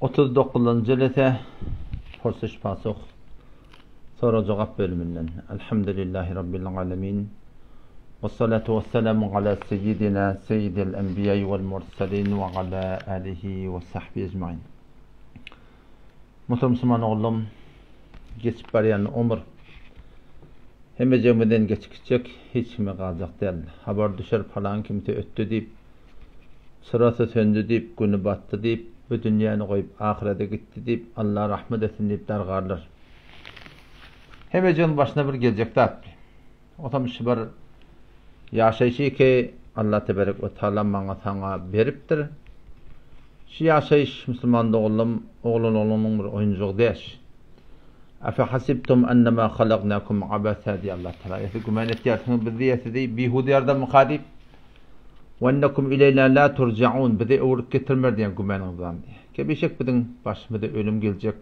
39. Lete Forsış Pasok Sonra cevap bölümünden Elhamdülillahi Rabbil Alemin Ve salatu ve selamu ala seyyidina seyyidil enbiyayı vel mursalin ve ala alihi ve sahbihi ecmain. Müslüman oğlum geçip barayan umur hem cemiden geçikecek hiç mi kalacak değil. Haber düşer falan kimse öttü deyip sırası söndü deyip günü battı deyip bu dünyanı koyup ahirete gitti deyip Allah rahmet etsin deyip dargarlar. Hem canın başına bir gelecek de otamış bir yaşayışı ki Allah tebarek ve teala bana sana beriptir. Şu yaşayış Müslüman'da oğlunun bir oyuncuk değil. Afe hasibtum ennema halaknakum abasa diye Allah teala. Gümanet yarsınız bizi yesizi bihudi yardım mukadip. وَاَنَّكُمْ اِلَيْنَا لَا تُرْجَعُونَ Bize uğurluk getirmer diyen gümanınızdan diye. Kebişek bizim başımıza ölüm gelecek.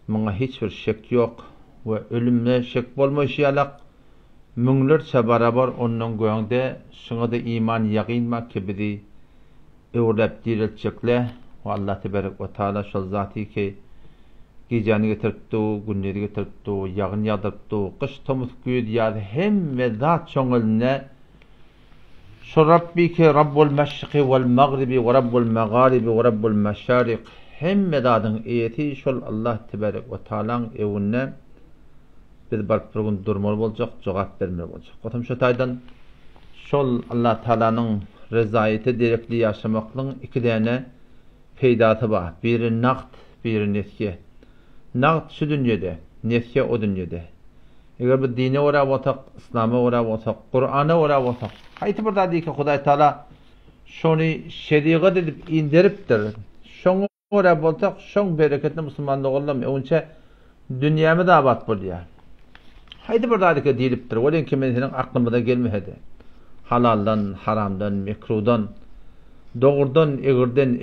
Buna hiçbir şek yok. Ve ölümle şek olmuş yalak. Münglerçe beraber onun göğünde şuna da iman yakınma ki bizi uğurlayıp diriltecekler. Ve Allah tebarek ve teala şol zati ki geceni getirttu, günleri getirttu, yağın yadırttu, kış tomuz güyd yadı hem ve zat çoğulne şu Rabbi ki Rabbul Meşriki vel Mağribi ve Rabbul Mağaribi ve Rabbul Meşarik hem medadın iyeti şol Allah tebarek ve teala'nın evine biz barıp bir gün durmalı olacak, cevap vermeli olacak. Otam şu taydan şol Allah teala'nın rezayeti direkli yaşamaklığın iki tane peydatı var. Biri nakt, biri nesye. Nakt şu dünyada, nesye o dünyada. Eğer bir dine uğra vatak, İslam'a uğra vatak, Kur'an'a uğra vatak. Hayti burada deyik ki Huday Teala şunu şeriat edip indiriptir. Şonu uğra vatak, şon bereketli Müslümanlık olalım. Önce dünyamı da abat buluyor. Hayti burada deyik ki deyiliptir. Olen ki senin aklımda gelmedi. Halaldan, haramdan, mekrudan, doğrudan, eğirden,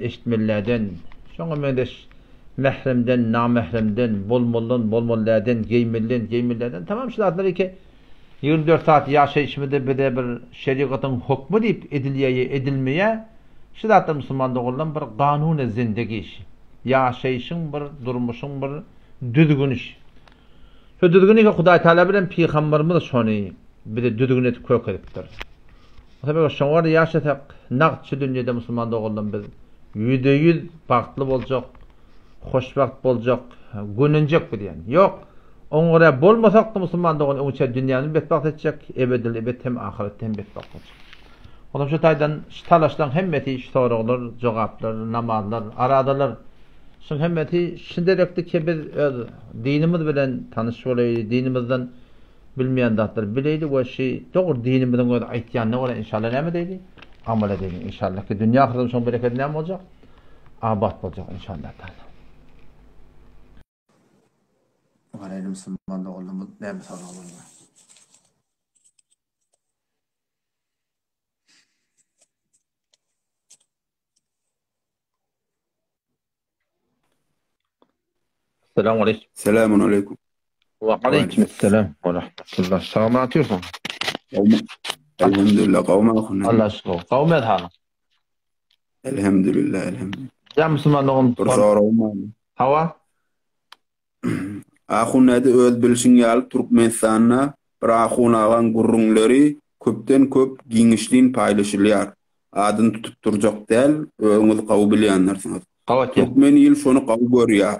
eşitmellerden, şonu mendeş mehremden, namehremden, bolmollardan, geymellerden, tamam şu adları ki 24 saat yaşayışımda bir de bir şeriatın hukmu deyip edilmeye şu da Müslümanda olan bir kanun-u zindagi işi. Yaşayışın bir durmuşun bir düzgün iş. Şu düzgün ki Huday Teala bilen Peygamberimiz şonu bir de düzgün etip kök ediptir. O tabi şonu var yaşatak naqt dünyada Müslümanda olan bir %100 baktlı olacak. Hoşbakt bolacak, gününcek bir diyen. Yok. Onlara bolmasak da Müslümanlığın önce dünyanın betbakt edecek, ebedil ebed hem ahirette hem betbakt olacak. Ondan şu taydan talaşlan hemmeti sorular, cevaplar, namazlar, aradalar. Şun hemmeti şimdirekti ki biz dinimiz bilen tanış olaydı, dinimizden bilmeyen datlar bileydi ve şey doğru dinimizden o aytyan ne ola inşallah ne mi deydi? Amal edelim inşallah ki dünya ahiretin son bereketi ne olacak? Abat olacak inşallah Teala. Gayrı Müslüman da olduğumuz ne misal olurlar. Selamun aleyküm. Selamun aleyküm. Ve aleykümselam ve rahmetullah. Sağ atıyorsun. Elhamdülillah kavme akuna. Allah şükür. Kavme edhalı. Elhamdülillah elhamdülillah. Ya Müslümanlığın Bir soru olmalı. hava? Ahunada öz bilişin yalıp Türkmenistan'a bir ahunağın gurrunları köpten köp giyinişliğin paylaşılıyor. Adın tutup duracak değil, öğünüz qavu bilyanlarsınız. Qavat Türkmen il şonu qavu görüyor.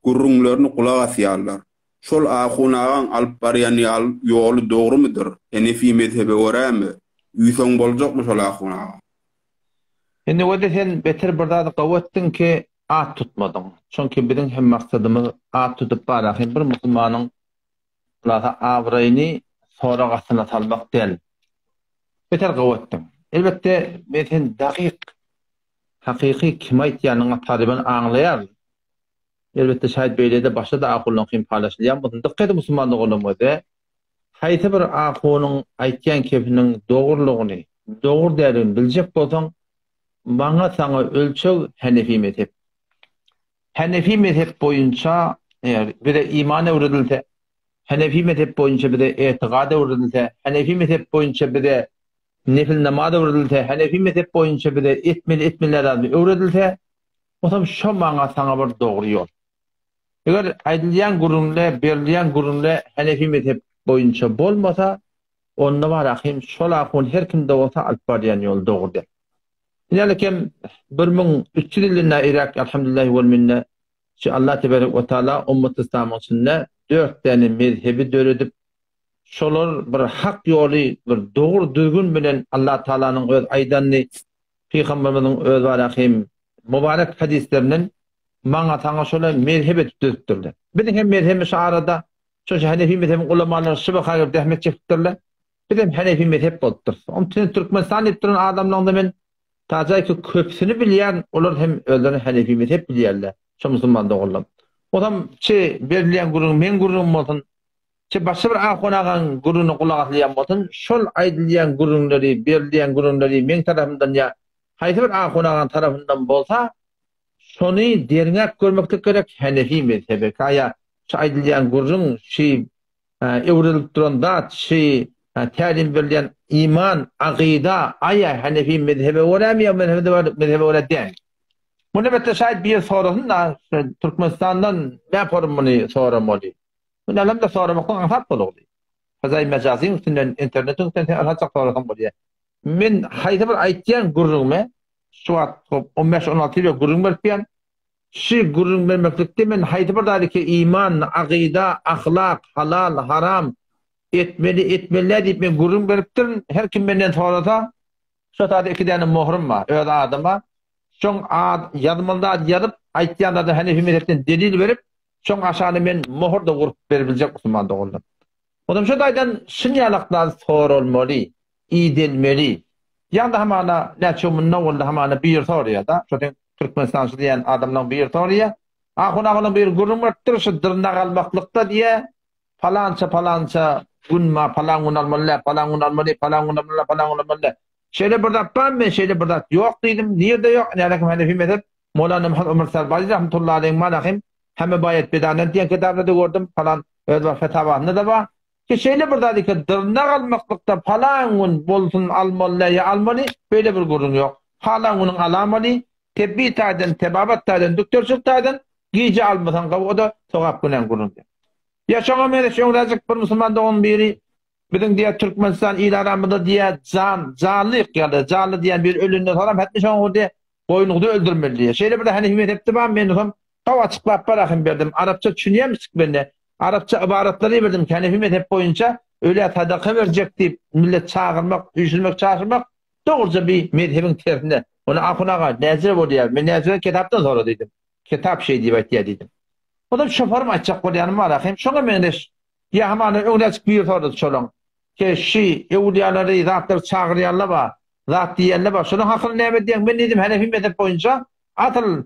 Gurrunlarını kulağa asıyarlar. Şol ahunağın alıp barayan yolu doğru mudur? Hanefi mezhebe göre mi? Üyson bolacak mı şol ahunağa? Şimdi o da sen beter bir qavattin ki at tutmadın. Çünkü bizim hem maksadımız at tutup barakin bir Müslümanın avrayını sonra qasına salmak değil. Beter qavattin. Elbette ben dakik hakiki kime aytyanına taliban anlayar. Elbette şahit beylede başta da aqulun kim paylaşılyan bu diqqet Müslümanlık olamadı. Hayti bir aqulun aytyan kefinin doğruluğunu, doğru değerini bilecek bolsan bana sana ölçü Hanefi mezhep. Hanefi mezhep boyunca eğer bir de imana uğradılsa, Hanefi mezhep boyunca bir de etikada uğradılsa, Hanefi mezhep boyunca bir de nefil namazda uğradılsa, Hanefi mezhep boyunca bir de etmeli etmeler uğradılsa Otam şu maňa saňa bir dogry ýol. Eger aýdylýan gurunle, berilýän gurunle Hanefi mezhep boýunça bolmasa, onda barahim şol akun her kimde bolsa alyp barýan ýol dogry. Ýa-ni 1300 ýylynda Irak elhamdülillah we minne şu Allah tebarek we taala ummat İslamyň 4 tane mezhebi döredip şolar bir hak ýoly, bir dogry düzgün bilen Allah Taalanyň öz aýdanny Peýgamberimiň öz barahim mübarek hadislerinden maňa taňa şola mezhep etdirdiler. Bizim hem mezhebi şu arada şu Hanefi mezhebi ulemalary şubha gibi dehmet çekdirler. Bizim Hanefi mezhep bolupdyr. Ondan Türkmenistan ýetdiren adamlaryň men tajaky köpsini bilýän olar hem özleri Hanefi mezhep bilýärler. Şu musulman dogurlar. Odam berilýän gurun men gurun bolsun. Başga bir akonagan guruny kulak asylýan bolsun. Şol aýdylýan gurunlary, berilýän gurunlary men tarapyndan ýa haýsy bir akonagan tarapyndan bolsa, şonu derňek görmekde gerek Hanefi mezhebi. Kaya şu aýdylýan gurun ewrilip duran zat, tälim berilýän iman, aqida, aýa Hanefi mezhebi bolarmy ýa mezhebi bolar diýen. Bunu bette şayet bir sorun da Türkmenistan'dan ne yaparım bunu soramalı. Bunu alamda soramaktan anfat bolugdy. Fazay mecazin üstünden internetin üstünden anfatsak sorakam bolýar. Men haýsy bir aýtýan gurrugmy şu 15-16 ýyl gurrug berýän. Şu gurrug bermeklikde men haýsy bir dalyky iman, aqida, ahlak, halal, haram etmeli diýip men gurrug beripdirin. Her kim menden sorasa şu taýda 2 tane mohrum bar. Öz adama şoň ýazmanda ýazyp aýtýanda da Hanefi mezhepden delil berip, şoň aşaňy men mohrda gurup berebiljek musulman dogurlar. Odam şu daýdan şynýalyklar sorulmaly, iýdelmeli. Ýa-da hamana näçe munna boldy hamana bir sorýa da, şu Türkmenistan diýen adamlaryň bir sorýa. Ahuna bir gurum etdir şu dyrnak almaklykda diýe falança günma falan almaly. Şeýle bir dapdan men şeýle bir dat ýok diýdim. Niýede ýok? Nädäki Hanefi mezhep Mevlana Muhammed Ömer Sarbazi rahmetullahi aleyhi malahim hemme bayet bedanen diýen kitaplarda gördüm falan öz fetawasynda da bar. Ki şeýle bir dat ki dyrnak almaklykda falan gün bolsun almaly, böyle bir gurun ýok. Falan güniň alamaly, tebbi taýdan, tebabat taýdan, doktorçylyk taýdan giýje almasan o da sogap gülen gurun. Ýa-şoňa men şoň razyk bir musulman dogum biri bizim diye Türkmenistan ilaramında diye canlı diyen bir ölünde salam etmiş onu diye boynunu öldürmeli diye. Şeyle bir de Hanefi mezhepte ben onu açıklap bırakın verdim. Arapça düşünüyormuştuk ben de. Arapça ibaratları verdim. Hanefi mezhep boyunca öyle sadaka verecek deyip millet çağırmak, çağırmak doğruca bir mezhebin terinde. Onu akunaga nezir oluyor. Ben nezir kitaptan sonra dedim. Kitap diye dedim. O da şofarım açacak bu yanıma arakayım. Şuna mendeş. Ya hamana öňläçik bir sordy şolaň. Ki ewliýalary zatlar çağırýarlar ba, zat diýerler ba. Şonuň hakyny näme diýen? Men dedim Hanefi mezhep boýunça atyl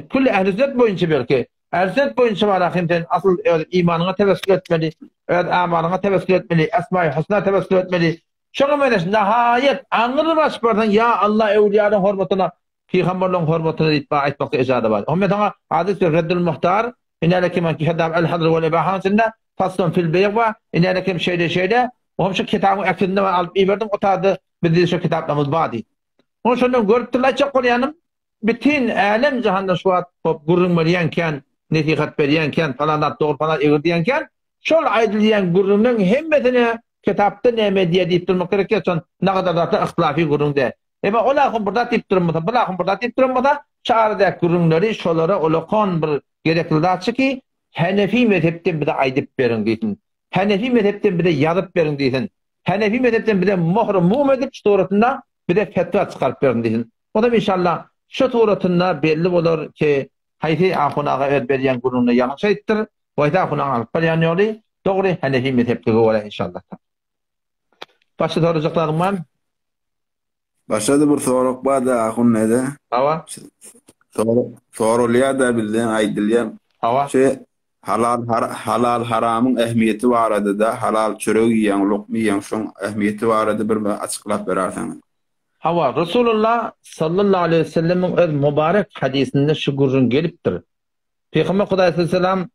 külli ähli sünnet boýunça belki. Ähli sünnet boýunça barakym sen asyl imanyňa tebessül etmeli, öz amanyňa tebessül etmeli, esma-i husna tebessül etmeli. Şoňa menes nahaýet aňyrmaş bardan ya Allah ewliýalaryň hormatyna, peýgamberleriň hormatyna itba aýtmakda ejada bar. Hemme taňa hadis Reddül Muhtar, ineleki men kitab el-hadr we al-ibahanatinde faslun fil beywa ineleki şeyde o şu kitabı akında alıp iberdim o tadı biz şu kitaplarımız badi. Onu şunu görüpdiler çok koyanım bütün alem cihanda şu at gurun berýänken netihat berýänken falanat doğru falan egirdiýänken şol aýdylýan gurunun hemmesini kitapda näme diýip durmak gerek ýa-da nägadar da ihtilafy gurun de. Ema olahum burada diýip durmasa, bulahum burada diýip durmasa çağırdak gurunlary şolara olakon bir gerekli datçy ki Hanefi mezhepden bir de aýdyp berin diýsin. Hanefi mezhepden bir de ýazyp berin diýsin. Hanefi mezhepden bir de muhrum edip şuratynda bir de fetwa çykaryp berin diýsin. O da inşallah şu suratynda belli bolar ki haýsy ahunaga öýt berýän gurunny ýalňyş aýtdyr. Wayda ahunaga alyp barýan ýoly dogry Hanefi mezhepdigi bolar inşallah. Başga sorajaklarym bar? Başga bir sorak bar da ahun näde? Hawa. Sorulýar da bildiň aýdylýar. Hawa. Halal haramın ehmiyeti barada da halal çörek ýeň, lokma ýeň şoň ehmiyeti barada bir açyklap berersiň. Hawa Rasulullah sallallahu aleyhi ve sellem'in öz mübarek hadisinde şu gurrun gelipdir. Peygamber Hudaý sallam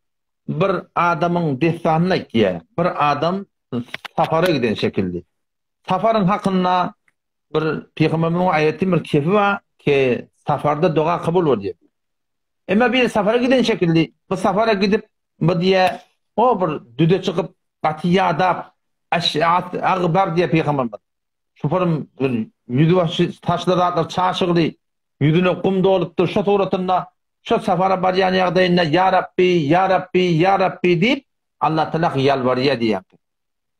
bir adamın destanyny aýtdy. Bir adam safara giden şekilde. Safarın hakkında bir Peygamberimiň aýaty bir kefi var ki safarda dua kabul bolýar. Ama bir sefere giden şekilde, bu sefere gidip bu diye o bir düde çıkıp katiyada aşağıt ağbar diye peygamber. Şufarım yüzü başı taşları atlar çaşıglı, yüzüne kum doluptur, şu tuğratında, şu sefere baryan yağdayında Ya Rabbi, Ya Rabbi, Ya Rabbi deyip Allah Teala yalvarıya diye.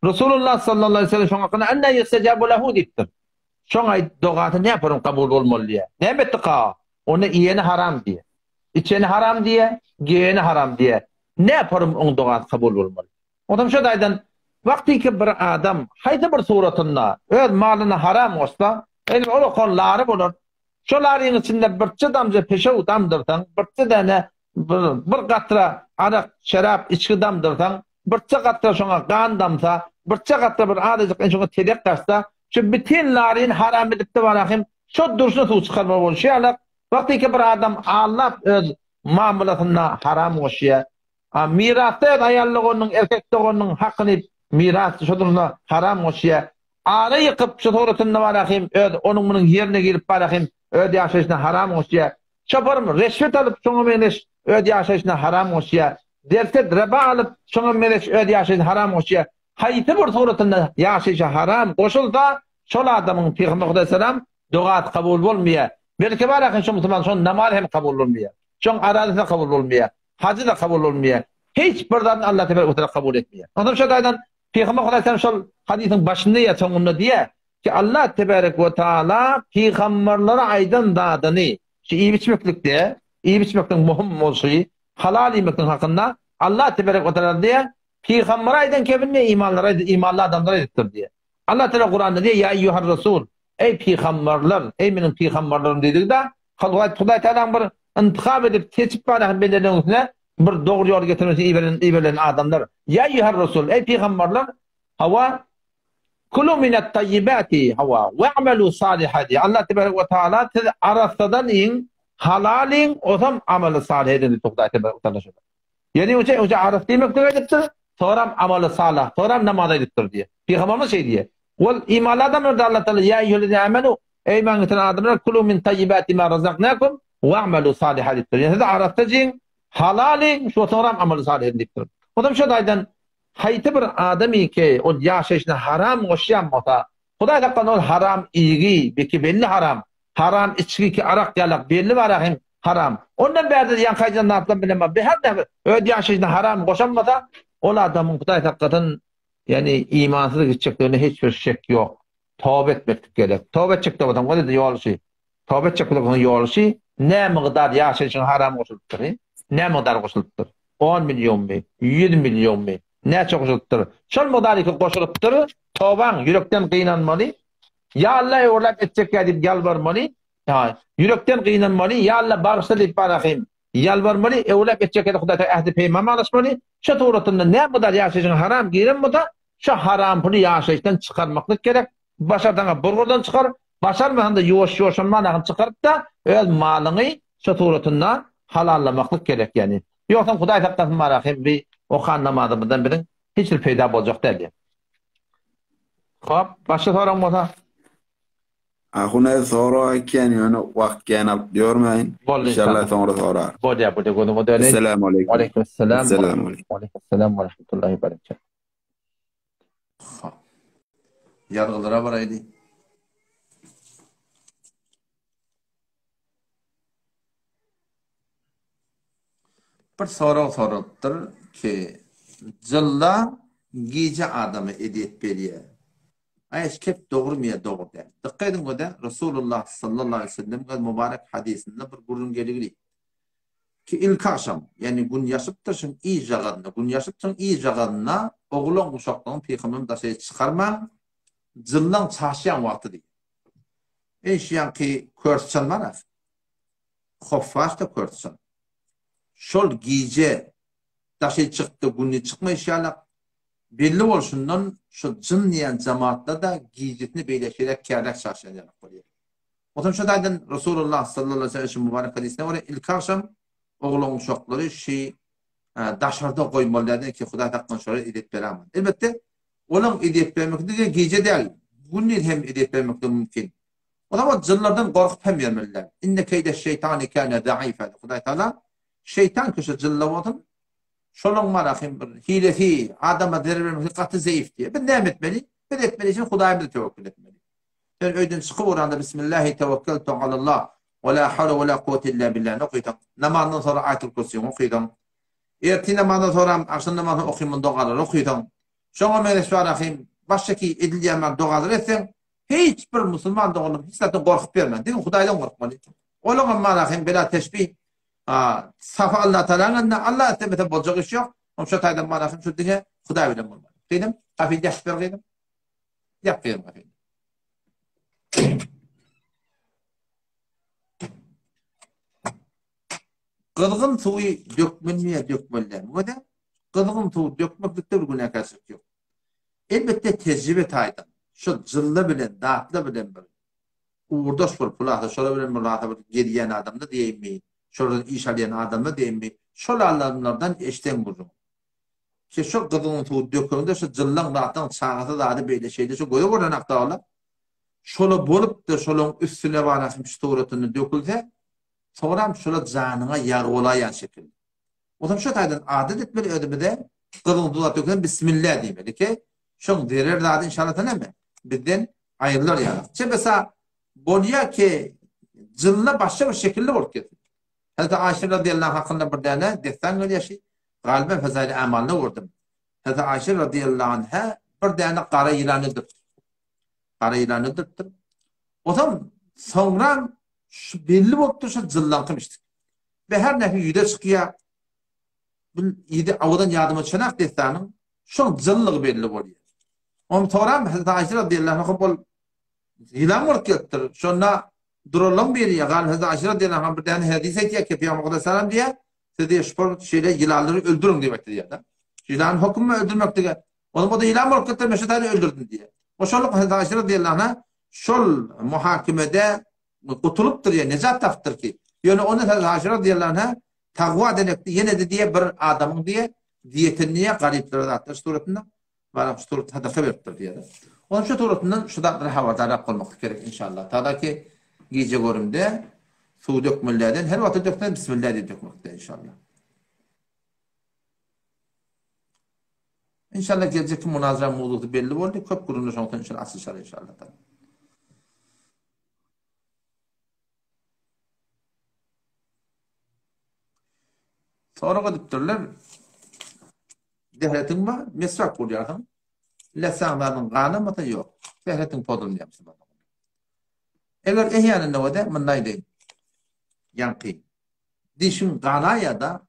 Resulullah sallallahu aleyhi ve sellem şoňa kana anna yestejabu lehu dipdir. Şoňa dogaty ne yaparım kabul bolmaly diye. Näme tıka? Onu iyeni haram diye. İçeni haram diye, giyeni haram diye. Ne yaparım on dogaty kabul bolmaly. Odam şu daydan vakti ki bir adam hayda bir suratında öz malyny haram olsa, el o kollary bolar. Şolaryň içinde birçe damja peşe udamdyrdan, birçe dene bir gatra arak, şerap içki damdyrdan, birçe gatra şoňa gan damsa, birçe gatra bir adadyk şoňa tedek taşsa, şu bütün laryň haram edip de barahim, şu durşuna tuğ çıkarma bolşýarlar. Vakti ki bir adam Allah öz mamulatına haram olşýar. Mirasda ayallygynyň, erkekliginiň hakyny miras şodurna haram olşýar. Ara yıkıp şu tuğratynda barahim, öz onuň munyň ýerine girip barahim, öz ýaşaşyna haram olşýar. Şoparym reşvet alıp şoňa meneş öz ýaşaşyna haram olşýar. Derset riba alıp şoňa meneş öz ýaşaşyna haram olşýar. Haýty bir tuğratynda ýaşaşy haram goşulsa, şol adamyň Peygamber sallam dogat kabul bolmaýar. Belki barahim şu musulman şoň namaz hem kabul bolmaýar. Şoň aradyna kabul bolmaýar. Hacı da kabul bolmaýar. Hiç birden Allah Teala kabul etmeýär. Ondan şu daýdan Peygamber sallam şol hadisiň başynda ýa soňunda diýär ki Allah Tebarek ve Taala peygamberlere aýdan dadyny, şu iyi biçmeklikde, iyi biçmekden muhim bolşy, halal ýemekden hakynda Allah Tebarek ve Taala diýär, peygamber aýdan kebinne imanly adamlar aýdypdyr diýär. Allah Teala Kur'anda diýär, ya eyyuhar rasul, ey peygamberler, ey meniň peygamberlerim diýdi-de, Hudaý Teala bir intihab edip seçip barahym belirlenýär, bir dogry ýol getirmesi iýbelen adamlar. Ya eyyuhar rasul, ey peygamberler, hawa kulu minat tayyibati hawa wa'malu salihati. Allah Tebarek ve Taala arasadan in halalin ozam amaly salih edin Hudaý Tebarek ve Taala. Yani o araf demek demekdir. Soram amaly salih, soram namaz edipdir diye. Peygamberimiz şey diye. Wal imanladan orada Allah Teala ya eyyuhellezine amenu ey men adamlar kulu min tayyibati ma razaqnakum wa'malu salihati. Yani arafta jin halalin şu soram amaly salih edipdir. Odam şu daýdan haýty bir adamy ki o ýaşaşyna haram goşýanmasa, Hudaý taqqan ol haram ýygy, beki belli haram. Haram içki ki arak ýalak belli barahim haram. Ondan bärde ýan kaýdan naplan bilemem. Beherde öz ýaşaşyna haram goşanmasa, ol adamyň Hudaý taqqatan yani imansyzlyk içeklerine hiç bir şek ýok. Tawba etmek gerek. Tawba etjekde adam o dedi ýolşy. Tawba etjekde onun ýolşy ne miqdar ýaşaşyna haram goşulypdyr? Ne miqdar goşulypdyr? 10 milyon mi? 100 milyon mi? Ne çok goşulypdyr? Şol miqdary goşulypdyr, tawbaň ýürekden gynanmaly. Ya Allah orlap etjek diýip ýalbarmaly. Ha, ýürekden gynanmaly. Ya Allah barşa diýip barahim. Ýalbarmaly, orlap etjek diýip Hudaý Teala ähdi peýman alışmaly. Şu tuğratynda ne miqdar ýaşaşyň haram girenmede, şu haram puly ýaşaşdan çykarmaklyk gerek. Başardan burgurdan çykar, başarmanda ýoş-ýoşanmadan çykaryp da öz malyny şu tuğratynda halallamaklyk gerek yani. Ýoksa Hudaý Teala barahim bir okan namazımızdan birin hiç bir peyda bolacak değil. Hop, başka soran bolsa? Ahuna sonra eken yani wagt genel diyormayın. İnşallah sonra sorar. Bolya godu döne. Assalamu alaykum. Wa alaykum assalam. Assalamu alaykum. Wa alaykum assalam wa rahmetullahi ve berekatuh. Yargılara baraydı. Bir soraktır ki zilla gece adamı edip beriye. Ayş kep doğru mu ya doğru der. Dikkat edin o da Resulullah sallallahu aleyhi ve sellem mübarek hadisinde bir gurun geligili. Ki ilk akşam yani gün yaşıptırsın iyi jağadına, gün yaşıptırsın iyi jağadına oğlan uşaqlığın peygamberin daşayı çıkarma zillan çaşıyan vakti değil. Eşyan ki körtsen var ya hoffaş da körtsen. Şol gece daşayı çıktı günü çıkma inşallah belli olsundan şu cınlayan cemaatla da giycetini beyleşerek kârlak çarşılayarak koyuyor. O zaman şu daydan Resulullah sallallahu aleyhi ve sellem mübarek hadisine var ya ilk akşam oğlan uşakları daşarda koymalılardı ki Hudaý taqqan şöyle edip veremem. Elbette olan edip vermekte de gece değil. Günün hem edip vermekte mümkün. O zaman cınlardan korkup hem vermeliler. İnne keyde şeytani kâne da'if. Hudaý Teala şeytan köşe cıllavadın. Şolun marahim bir hileti, adama derebim hıkkatı zayıf diye. Ben ne etmeli? Ben etmeli için Hudayımda tevekkül etmeli. Yani öydün çıkıp oranda Bismillahi tevekkeltu alallah ve la havle ve la kuvvete illa billah okuydan. Namazdan sonra ayatul kursiyon okuydan. Erti namazdan sonra akşam namazını okuyman doğalar okuydan. Şoňa mene şu arahim baştaki edilýän dogalar etsen hiç bir musulman doğanım hiç zaten korkup vermez. Değil mi? Hudaydan korkmalı. Oğlum marahim bela teşbih. Safa Allah Teala'nın Allah etmete bolacak iş yok. Ama şu taydan marahim şu diye Huday bilen bolmalı. Dedim, kafide yapıp verdim. Yapıyorum kafide. Kızgın suyu dökmeliye dökmeliler. Bu da kızgın suyu dökmeklikte bir güne kasık yok. Elbette tecrübe taydan. Şu zıllı bilen, dağıtlı bilen bir uğurdaş bir pulahda, şöyle bilen bir rahata bir geriyen adamda diyeyim mi? Şöyle iş alayan adamda diyeyim mi? Şöyle adamlardan eşten vururum. Ki şu kızgın suyu dökümünde şu zıllan dağıttan çağatı dağıtı böyle şeyde şu goyu vuran aktarlar. Şöyle bolup da şolun üstüne varasın storatını dökülse sonra şöyle canına yar olayan şekilde. O zaman şu taydan adet etmeli ödümede kılın dulat dökülen Bismillah diyemeli ki şun derer dağıdı inşallah taneme. Bizden ayrılır yani. İşte mesela bolya ki zılına başka bir şekilde bolup getir. Hazreti Ayşe radıyallahu anh hakkında bir tane destan öyle yaşay. Galiba fezaylı amalına vurdum. Hazreti Ayşe radıyallahu anh'a bir tane kara ilanıdır. Kara ilanıdır. O zaman sonra belli bolup dursa zıllankımıştık. Ve her nefi yüde çıkıya yedi avudan yardıma çınak destanım şun zıllığı belli boluyor. Onun sonra Hazreti Ayşe radıyallahu anh bol ilan bolup gettir. Şuna duralım bir ya gal Hazreti Ayşe radıyallahu anh bir tane hadis etiyor ki Peygamber sallallahu diye size spor şeyle yılanları öldürün demektir ya da. Yılan hükmü öldürmek diye. Onu bu da ilan bolup gettir meşetani öldürdün diye. O şoluk Hazreti Ayşe radıyallahu anh şol muhakemede kutuluptur ya nezat taftır ki. Yani onu Hazreti Ayşe radıyallahu anh'a takva denekti. Yine de diye bir adamın diye diyetiniye gariplere dağıttır suratında. Bana surat hedefe veriptir diye. Onun şu suratından şu da havadar olmak gerek inşallah. Ta ki gece görümde su dökmelerden her vakit dökten Bismillah diye dökmekte inşallah. İnşallah gelecek münazara mevzusu belli oldu. Köp kurulmuş olsun inşallah asılşar inşallah. Sonra gidiptirler. Dehletin var, mesvak buluyorsun. Lesanlarının kanı mı da yok. Dehletin podunu yapsın. Eğer ehyanın ne de mınday değil. Yankı. Dişin kanaya da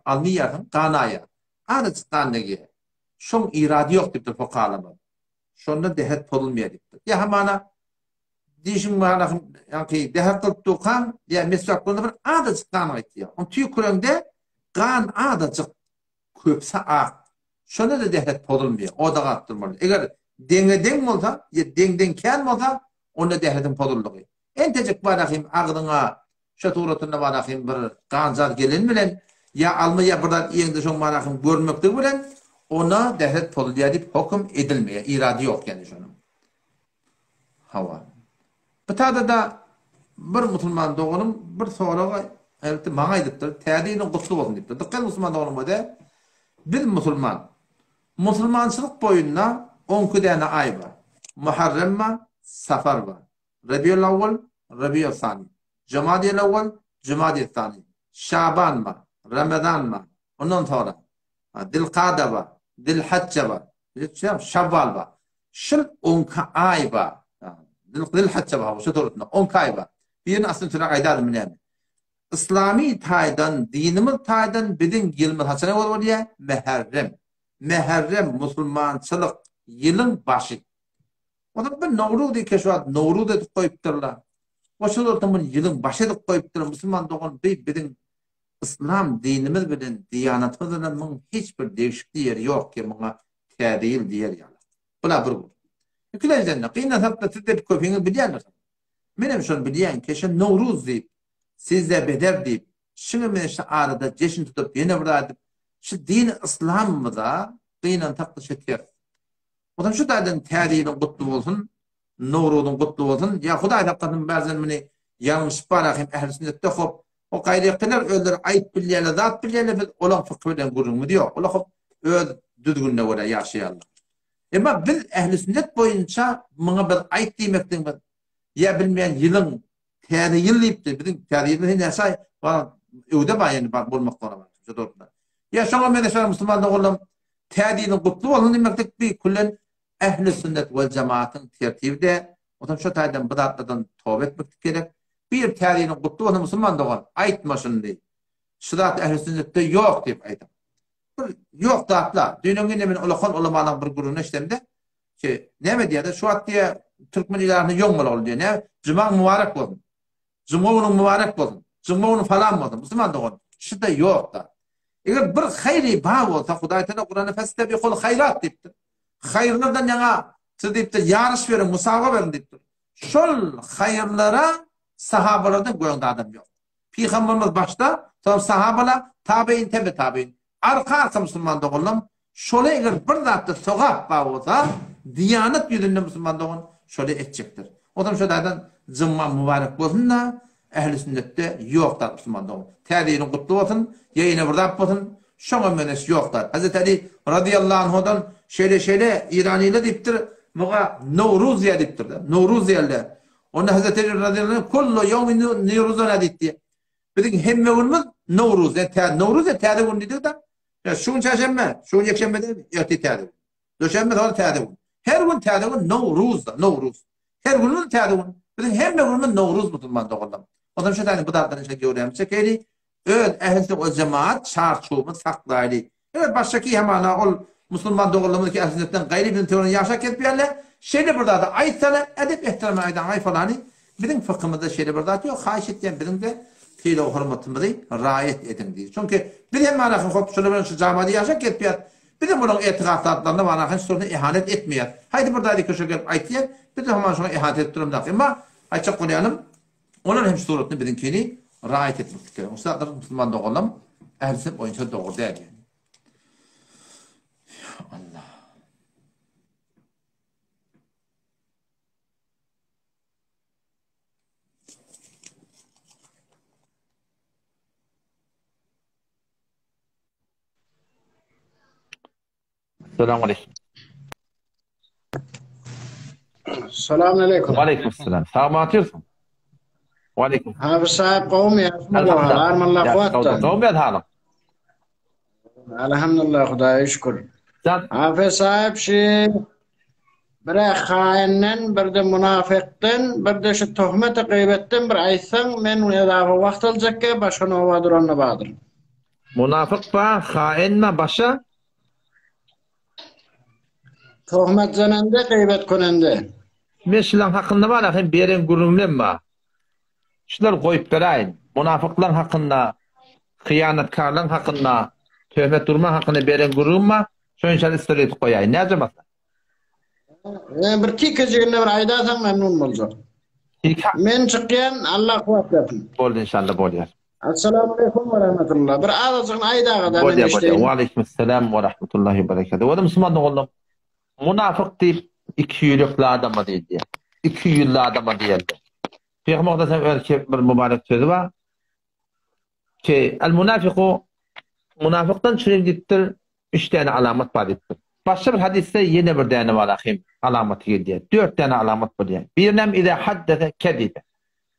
almayanın kanaya. Arıç kanlığı. Şun iradi yok diptir fokalama. Şunda dehet podulmaya diptir. Ya hamana dişin manakın yankı dehet tuttuğu kan ya mesvak bulunup arıç kanı itiyor. On tüy kurende kan arıcık köpse ak. Şunda da dehet podulmuyor. O da attırmalı. Eğer dengeden olsa ya dengden ken olsa onda dehetin podulduğu. Entecik manakım ağdına şaturatında manakım bir kanzat gelin bilen ya almaya buradan iyinde şun manakım görmekte bilen ona dehet poduluyor deyip hüküm edilmeye. İradi yok yani şunun. Hava. Bu taada da bir Müslüman doğunun bir sonra elbette bana ediptir. Tədinin kutlu olsun deyiptir. Dikkat Müslüman doğunun da bir Müslümançılık boyunna 12 tane ay var. Muharrem var, Safar var. Rabiul Awwal, Rabiul Sani. Cumadil Awwal, Cumadil Sani. Şaban var, Ramazan var. Ondan sonra Dilqada var, Dilhacce var. Şevval var. Şıl 12 ay var. Dilhacce var. Şu torutunda 12 ay var. Birini aslında tüne aydadım yani. İslami taydan, dinimiz taydan bidin yılmız haçana olur diye Muharrem. Muharrem Müslümançılık yılın başı. O da bir Novruz diye keşfat, Novruz diye koyuptırlar. O şurada yılın başı diye koyuptırlar. Müslüman doğan bidin İslam dinimiz bidin, diyanatımızın hiçbir değişikliği yeri yok ki buna tədil diyer yani. Buna bir bu. Yükülen kıyına hatta sizde bir köpeğini biliyor musun? Benim şunu biliyen keşen Novruz deyip sizde beder deyip, şimdi ben işte arada ceşin tutup yine burada edip, şu din İslam'da kıyınan taktı etker. O zaman şu daydan tədilin kutlu olsun, Novruz'un kutlu olsun. Ya Huday taptadın bazen beni yanlış barakayım ehl-i sünnette hop, O gayretler öldür ayıp bilýärler, zat bilýärler, biz olan fıkh bilen gurulmy diýok. Olar öz düzgünne göre ýaşaýarlar. Ama biz ehli sünnet boyunca muňa bir ayıp diýmekden biz ya bilmeýän ýylyň täze ýyl diýipdi. Bizim täze ýyl näse bar öwde baýany bar bolmak bar. Ya şoňa men şoňa musulman oğlum täze ýylyň gutly bolsun diýmekdik bi kullen ehli sünnet we cemaatyň tertibinde otam şu taýdan bidatlardan tawba etmek gerek. Bir täze ýylyň gutly bolsun musulman dogan aýtmaşyn diýip. Şurat ehli sünnette ýok diýip aýdym. Yok da dünyanın nemin ulakon ulamağının bir gurunu işlemde ki neme diye şu at diye Türkmen ilahını yok mu oldu diye ne Cuma mübarek olsun. Cuma'nın mübarek olsun. Cuma'nın falan olsun. Müslüman da olsun. Şu da yok da. Eğer bir hayri bağ olsa Hudaý Teala Kur'an-ı Fes'te hayrat deyiptir. Hayırlardan yana deyiptir yarış verin, musabaka verin deyiptir. Şol hayırlara sahabalardan koyan adam yok. Peygamberimiz başta sahabalar tabi'in tabi'in. Arka Müslüman doğulum, şöyle eğer bir zatı sogap bağıda, diyanet yüzünde Müslüman doğun, şöyle edecektir. O zaman şöyle Cuma mübarek olsun da, ehl-i sünnette yoktur Müslüman doğun. Tədiyini kutlu olsun, yayını burada olsun, şoňa menes yoktur. Hazreti Ali radıyallahu anhu'dan şöyle İraniyle deyiptir, muğa Nowruzya deyiptir. Nowruzyalı. Onu Hazreti Ali radıyallahu anhu, kullu yevmin Nowruzuna deyipti. Bizim hemmevimiz Nowruz. Nowruzya täze gün deydik da, ya şun çarşamba, şun yekşembe de ýaty täze. Döşembe de täze gün. Her gün täze gün Nowruz. Her gün täze gün. Bizim hemme günimiz Nowruz musulman dogallam. Adam şu tane bu dağdan işte görýärmi çekeli. Öz ehli o cemaat şartçumy saklaýly. Evet başdaki hemana ol musulman dogallamyky ehli sünnetten gaýry bir teoriýa ýaşap ketmeýärler. Şeýle burada da aýtsalar edep ehtiram aýdan aý falany. Bizim fıkhymyzda şeýle bir zat ýok. Haýyş etýän bizim de tyle hormatymyzy raýat edin diýip. Çünki bir hem manahy hop şunu bilen şu jamady ýaşap ketmeýär. Bir de munyň etiqatlaryna manahy şunu ihanet etmeýär. Haýdy burada diýip şu gelip aýtýar. Bir de hemen şuna ihanet edip durumda. Ama aýçak bolýanym. Onlar hem suratny bizinkini raýat etmek gerek. Ustalar musulman dogalym, ähli boýunça dogry däl. Allah. Selamun aleyküm. Selamun aleyküm. Aleyküm selam. Sağ mı atıyorsun? Aleyküm. Hafız sahip kavmi yasmullah. Armallah kuvatta. Kavmi adhalam. Elhamdülillah Hudaýa şükür. Hafız sahip bir haýynden, bir de münafıkdan, bir de şu töhmete gıybetden bir aýtsaň men edagy wagt aljakka başga nowa duranna badyr. Münafık ba, hain mi başa? Töhmet zanende, gıybet konende. Men şulan hakkında var, hem beren gurumlem ba. Şular goýup berýin. Münafıklar hakkında, hıyanatkarlar hakkında, töhmet durma hakkında beren gurumma, şoňça istoriyet goýaýyn. Näze masal? Bir tikejiginde bir aýdasaň memnun boljak. Men çykýan Allah kuwat bersin. Boldy inşallah bolýar. Assalamu aleykum ve rahmetullah. Bir ağazyň aýdaga da bolýar. Wa aleykümselam we rahmetullahi we berekatuh. Wa musulman oğlum. Münafık diýip iki ýürekli adama diýdi. İki ýüzlü adama diýildi. Peygamber sen bir mübarek sözü var. Ki el-munafiqu münafıkdan çürüp gittir 3 tane alamat bar etdir. Başka bir hadiste yine bir tane var ahim alamatı diýär. 4 tane alamat var diýär. Birinem ide haddese kedibe.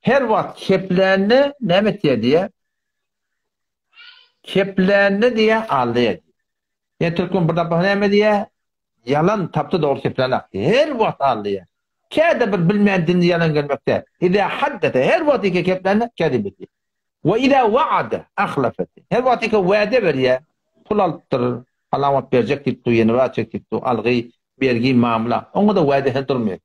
Her wagt keplerini näme diýär? Keplerini diýär aldy. Yani Türkmen burada näme diýär? Yalan taptı doğru keplerler. Her wagt aldy. Kâde bir bilmeýän dinde yalan gelmekde. Ida haddese her wagt iki keplerini kedibe. Ve ila va'ada akhlafat. Her wagt iki wa'de berýär. Pul alypdyr. Alamat berjek diýip duýany wa çekip du algy bergi mamla. Oňa da wa'de hedurmýar.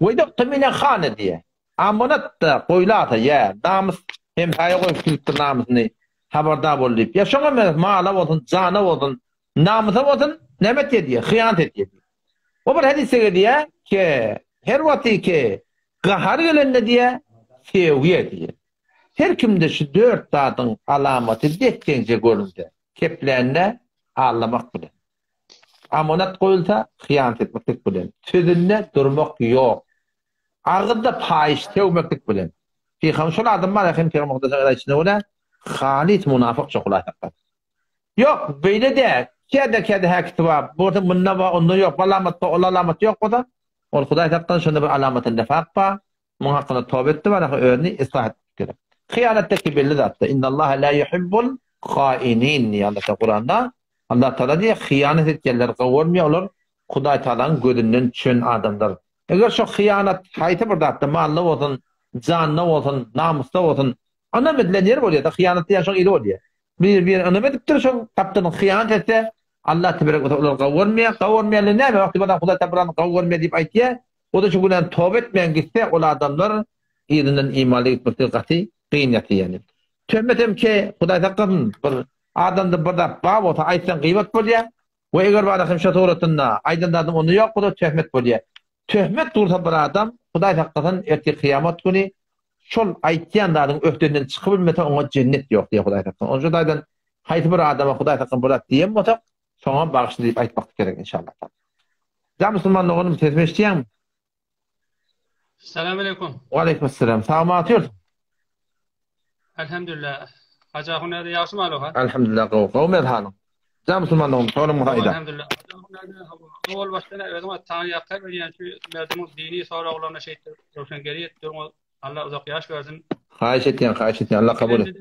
Ve de temine khana diýär. Amanat da goýlata ya namus hem haýa goýup kilipdir namusyny habardar bol diýip. Ya şoňa mala bolsun, jana bolsun, namusa bolsun näme diýär? Hyýanat etýär. O bir hadise diýär ki her wagt ki gahar gelende diýär, sevgi diýär. Her kimde şu 4 tadyň alamaty detkenje görünse, keplerine ağlamak bilen. Amanat goýulsa hyýanat etmek bilen. Sözünde durmak ýok. Ağırda paýiş tewmeklik bilen. Fi hamşul adam var akhim Peygamber Muhammed'in içinde ola halit münafık çokulay taqqat. Yok böyle de kede hakitwa burada bunna va onda yok alamat alamat yok o da. Ol Hudaý taqqan şunda bir alamatın nifaq ba. Mun haqqında tövbe etdi va örni islah etdi. Hıyanetdeki belli zatta. İnnallâhe la yuhibbul hainin diye Allah Kur'an'da. Allah Teala diye hıyanet etkenler kavurmuyorlar. Hudaý Teala'nın gözünden çön adamlar. Eger şu hıyanet haýty bir zatda mallı bolsun, canlı bolsun, namusda bolsun, ana medlenýär bolýar da hıyanet diýen şol ýeri bolýar. Bir ana medipdir şol kapdan hıyanet etse Allah tebarek ve teala kavurmaýar näme wagty bada Hudaý Teala kavurmaýar diýip aýtýar. O da şu bilen tövbe etmeýän gitse ol adamlar ýerinden imanly gitmekde gaty kıymeti yani. Töhmetim ki Hudaý Teala bir adamda birda bab ota aýtsan gıybet bolýar. Ve eger bana hemşe toğratında aydınladım onu yok, bu da töhmet bolýar. Töhmet dursa bir adam, Hudaý Teala'dan erti kıyamet günü şol aýtýanlaryň öhdünden çykyp bilmese ona cennet yok diye Hudaý Teala. Onja daýdan haýsy bir adama Hudaý Teala bolat diýen bolsa, şoňa bagışly diýip aýtmak gerek inşallah. Ja musulmanlygyny tesmeşdiýän. Selamun aleyküm. Wa aleykumselam. Salamat ýol. Elhamdülillah. Haja hunada ýaşy maly ha. Elhamdülillah gowum elhanım. Ja musulmanlygyny sorun muhaýda. Elhamdülillah. Awal başda özüme taň ýakar berýän şu merdimin dini soraglaryna şeýtdir. Roşan geriýet durma Allah uzak ýaş bersin. Haýş etýän Allah kabul et.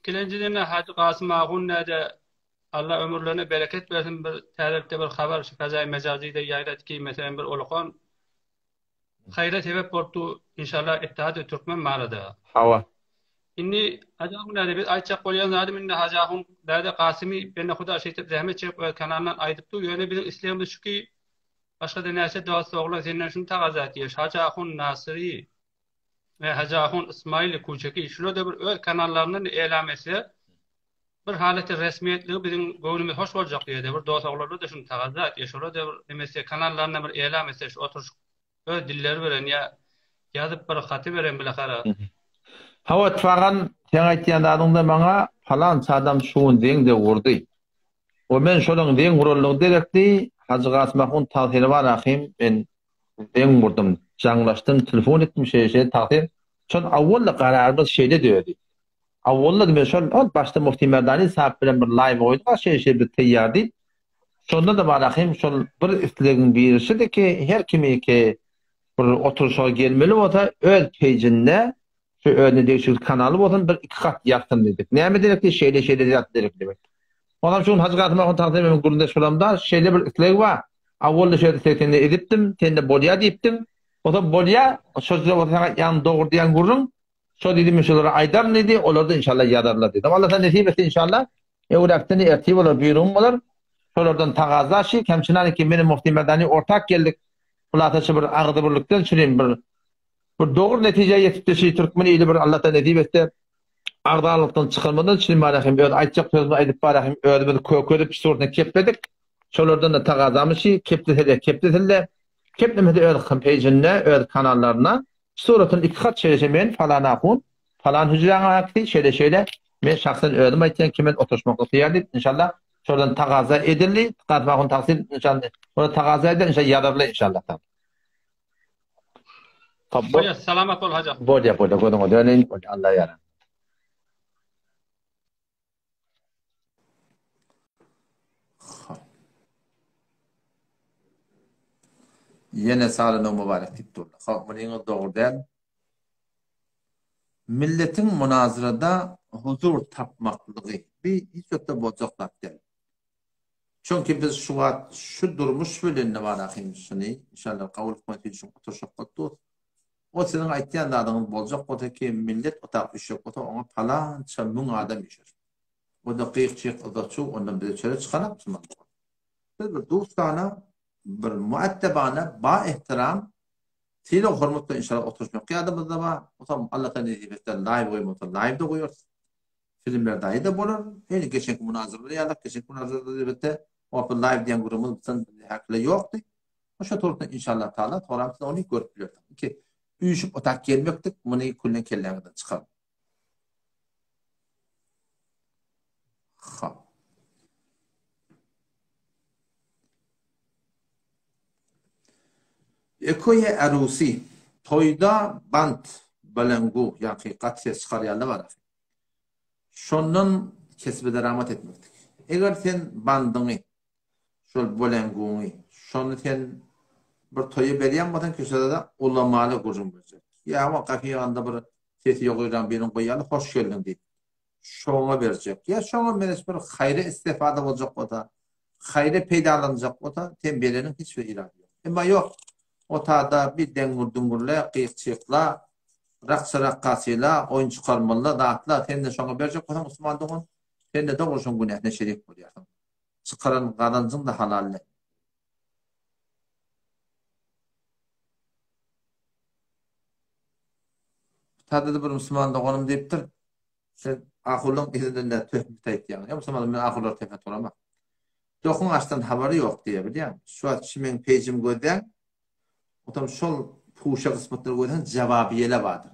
Kilenjiden Hacı Qasım Ağun näde Allah ömürlerine bereket versin bir tarihte bir haber şu kazay mecazi de yayrat ki mesela bir olukon hayra sebep boldu inşallah Ittihad-ı Türkmen malada. Hawa. Inni ajağın näde biz aýtjak bolýan zadım inne Hacağın näde Qasimi benne Huda şeýtip zähmet çekip kanaldan aýdypdy. Ýöne bizim islemde şu ki başga da näse dawasy oglan senden şunu tagazat ýeş Hacağın Nasiri ve Hacağın İsmail Kuçeki şunu da bir öz kanallarından elan etse bir haleti resmiyetligi bizim göwnümiz hoş boljak diýdi. Bir dost oglarlar da şunu tagazat ýeş şunu da bir demese kanallarına bir elan etse şu oturuş öz dilleri beren ýa ýazyp bir haty beren bilakara. Hawa twagan sen aýtýan adamda maňa falan adam şuun deňde urdy. O men şolaň deň urullygy direkdi, Hacı Qasym Ahun taýyry bar ahim, men deň burdum, jaňlaşdym, telefon etdim şeýle taýyr. Şol awwal gararymyz şeýle diýdi. Awwal men şol başda Mufti Merdani sahip bilen bir live goýdy, şeýle bir teýýardy. Şonda da bar ahim şol bir islegin birisi ki her kimi ki bir oturuşa gelmeli bolsa öz pejinde şu önüne değişik kanalı bolsun bir iki kat yaptım dedik. Näme dedik şeýle ýat dedik demek. Ondan şoň Hacı Qasym Ahun taýyry men gurunda şolamda şeýle bir isleg bar. Awwalda şeýle tekende edipdim, tende bolýar diýipdim. O da bolýar, şoňa bolsa ýan dogry diýen gurun. Şo diýdim şolara aýdar dedi, olar da inşallah ýadarlar dedi. Allah näsip etsin inşallah. Ewrakdan ertip bolar, buyrum bolar. Şolardan tagaza şi, kemçinan ki benim Mufti Merdani ortak geldik. Bulataçı bir agdy birlikden çürüm bir doğru netije yetipdi şi Türkmen ili bir Allah'tan näsip etdi. Agdalyktан çykylmadan çürüm barahim öýle aýtjak sözmi aýdyp barahim öýle bir kökölüp soruna kepledik. Şolardan da tagazamy şi kepdetille. Keplemede öýle kampejinne öýle kanallarına suratyn iki kat şeýleşemen falan akun falan hüjraňa akdy şeýle men şahsen öýdüm aýtýan kimen oturşmakly diýerdi inşallah. Şuradan tagaza edildi. Qatmağın tahsil inşallah. Ona tagaza edildi inşallah yadarlı inşallah. Bolýar, salamat ol hacı. Bolýar, goýdum döneň, Allah ýarar. Yine sağlığına mübarek diýip durdy. Hakmynyň dogry däl. Milletin münazirada huzur tapmaklygy bir hiç ýokda boljak zat däl. Çünkü biz şu durmuş bilen ne var ahimsini inşallah kabul etmek için oturşak tuttu. O senin aýtýan adyň boljak bolsa ki millet otak işek bolsa ona falan çamyň adam ýeşer. O da qyýqçyk adaçu ondan bir çere çykanap çyman. Biz bir dostana bir muaddabana ba ihtiram tilo hormatla inşallah oturşmak ýadymyzda bar. O Allah'tan näsip etdi live goýmak live de goýar. Filmlerde aýda bolar. Ýani geçen münazirada ýa-da geçen münazirada diýipdi. O live diýen gurumyzdan hakly ýokdy. Oşa torda inşallah taala toramyzda onu görüp bilýärdik. Ki üýüşüp otak gelmekdik, muny kullen kelläňden çykar. Ha. Ekoye arusi toyda bant balangu, hakikat ses çıkaryanlar var. Şondan kesbede rahmet etmektik. Eğer sen bandını, şol balangu'nu, şonu sen bir toyu berýänmeden köşede de ulamaly gurrun berjek. Ya ama kafiyanda bir sesi ýokyran birini goýaly, hoş geldin diýip. Şoňa berjek. Ya şoňa menes bir haýry istifada boljak bolsa, haýry peýdalanjak bolsa, sen bereniň hiç bir ilacı ýok. Emma ýok. O taada bir dengur-dungurla, qyýkçykla, raqsa-raqqasyla, oyun çıkarmalı, dağıtla, sen de şoňa berjek bolsaň Osmandyň, sen de dogry şoň günähine şerik bolýarsyň. Çıkaran gadancyň da halaly. Taada bir Müslüman doganım diýipdir. Sen ahulyň izinde töhmet aýtýan. Ya Müslüman men ahular töhmet olamak. Dokun açdan habary ýok diýe bilýän. Şu an şimen pejim göden. Otam şol puşa kısmatları göden cevabiyele vardır.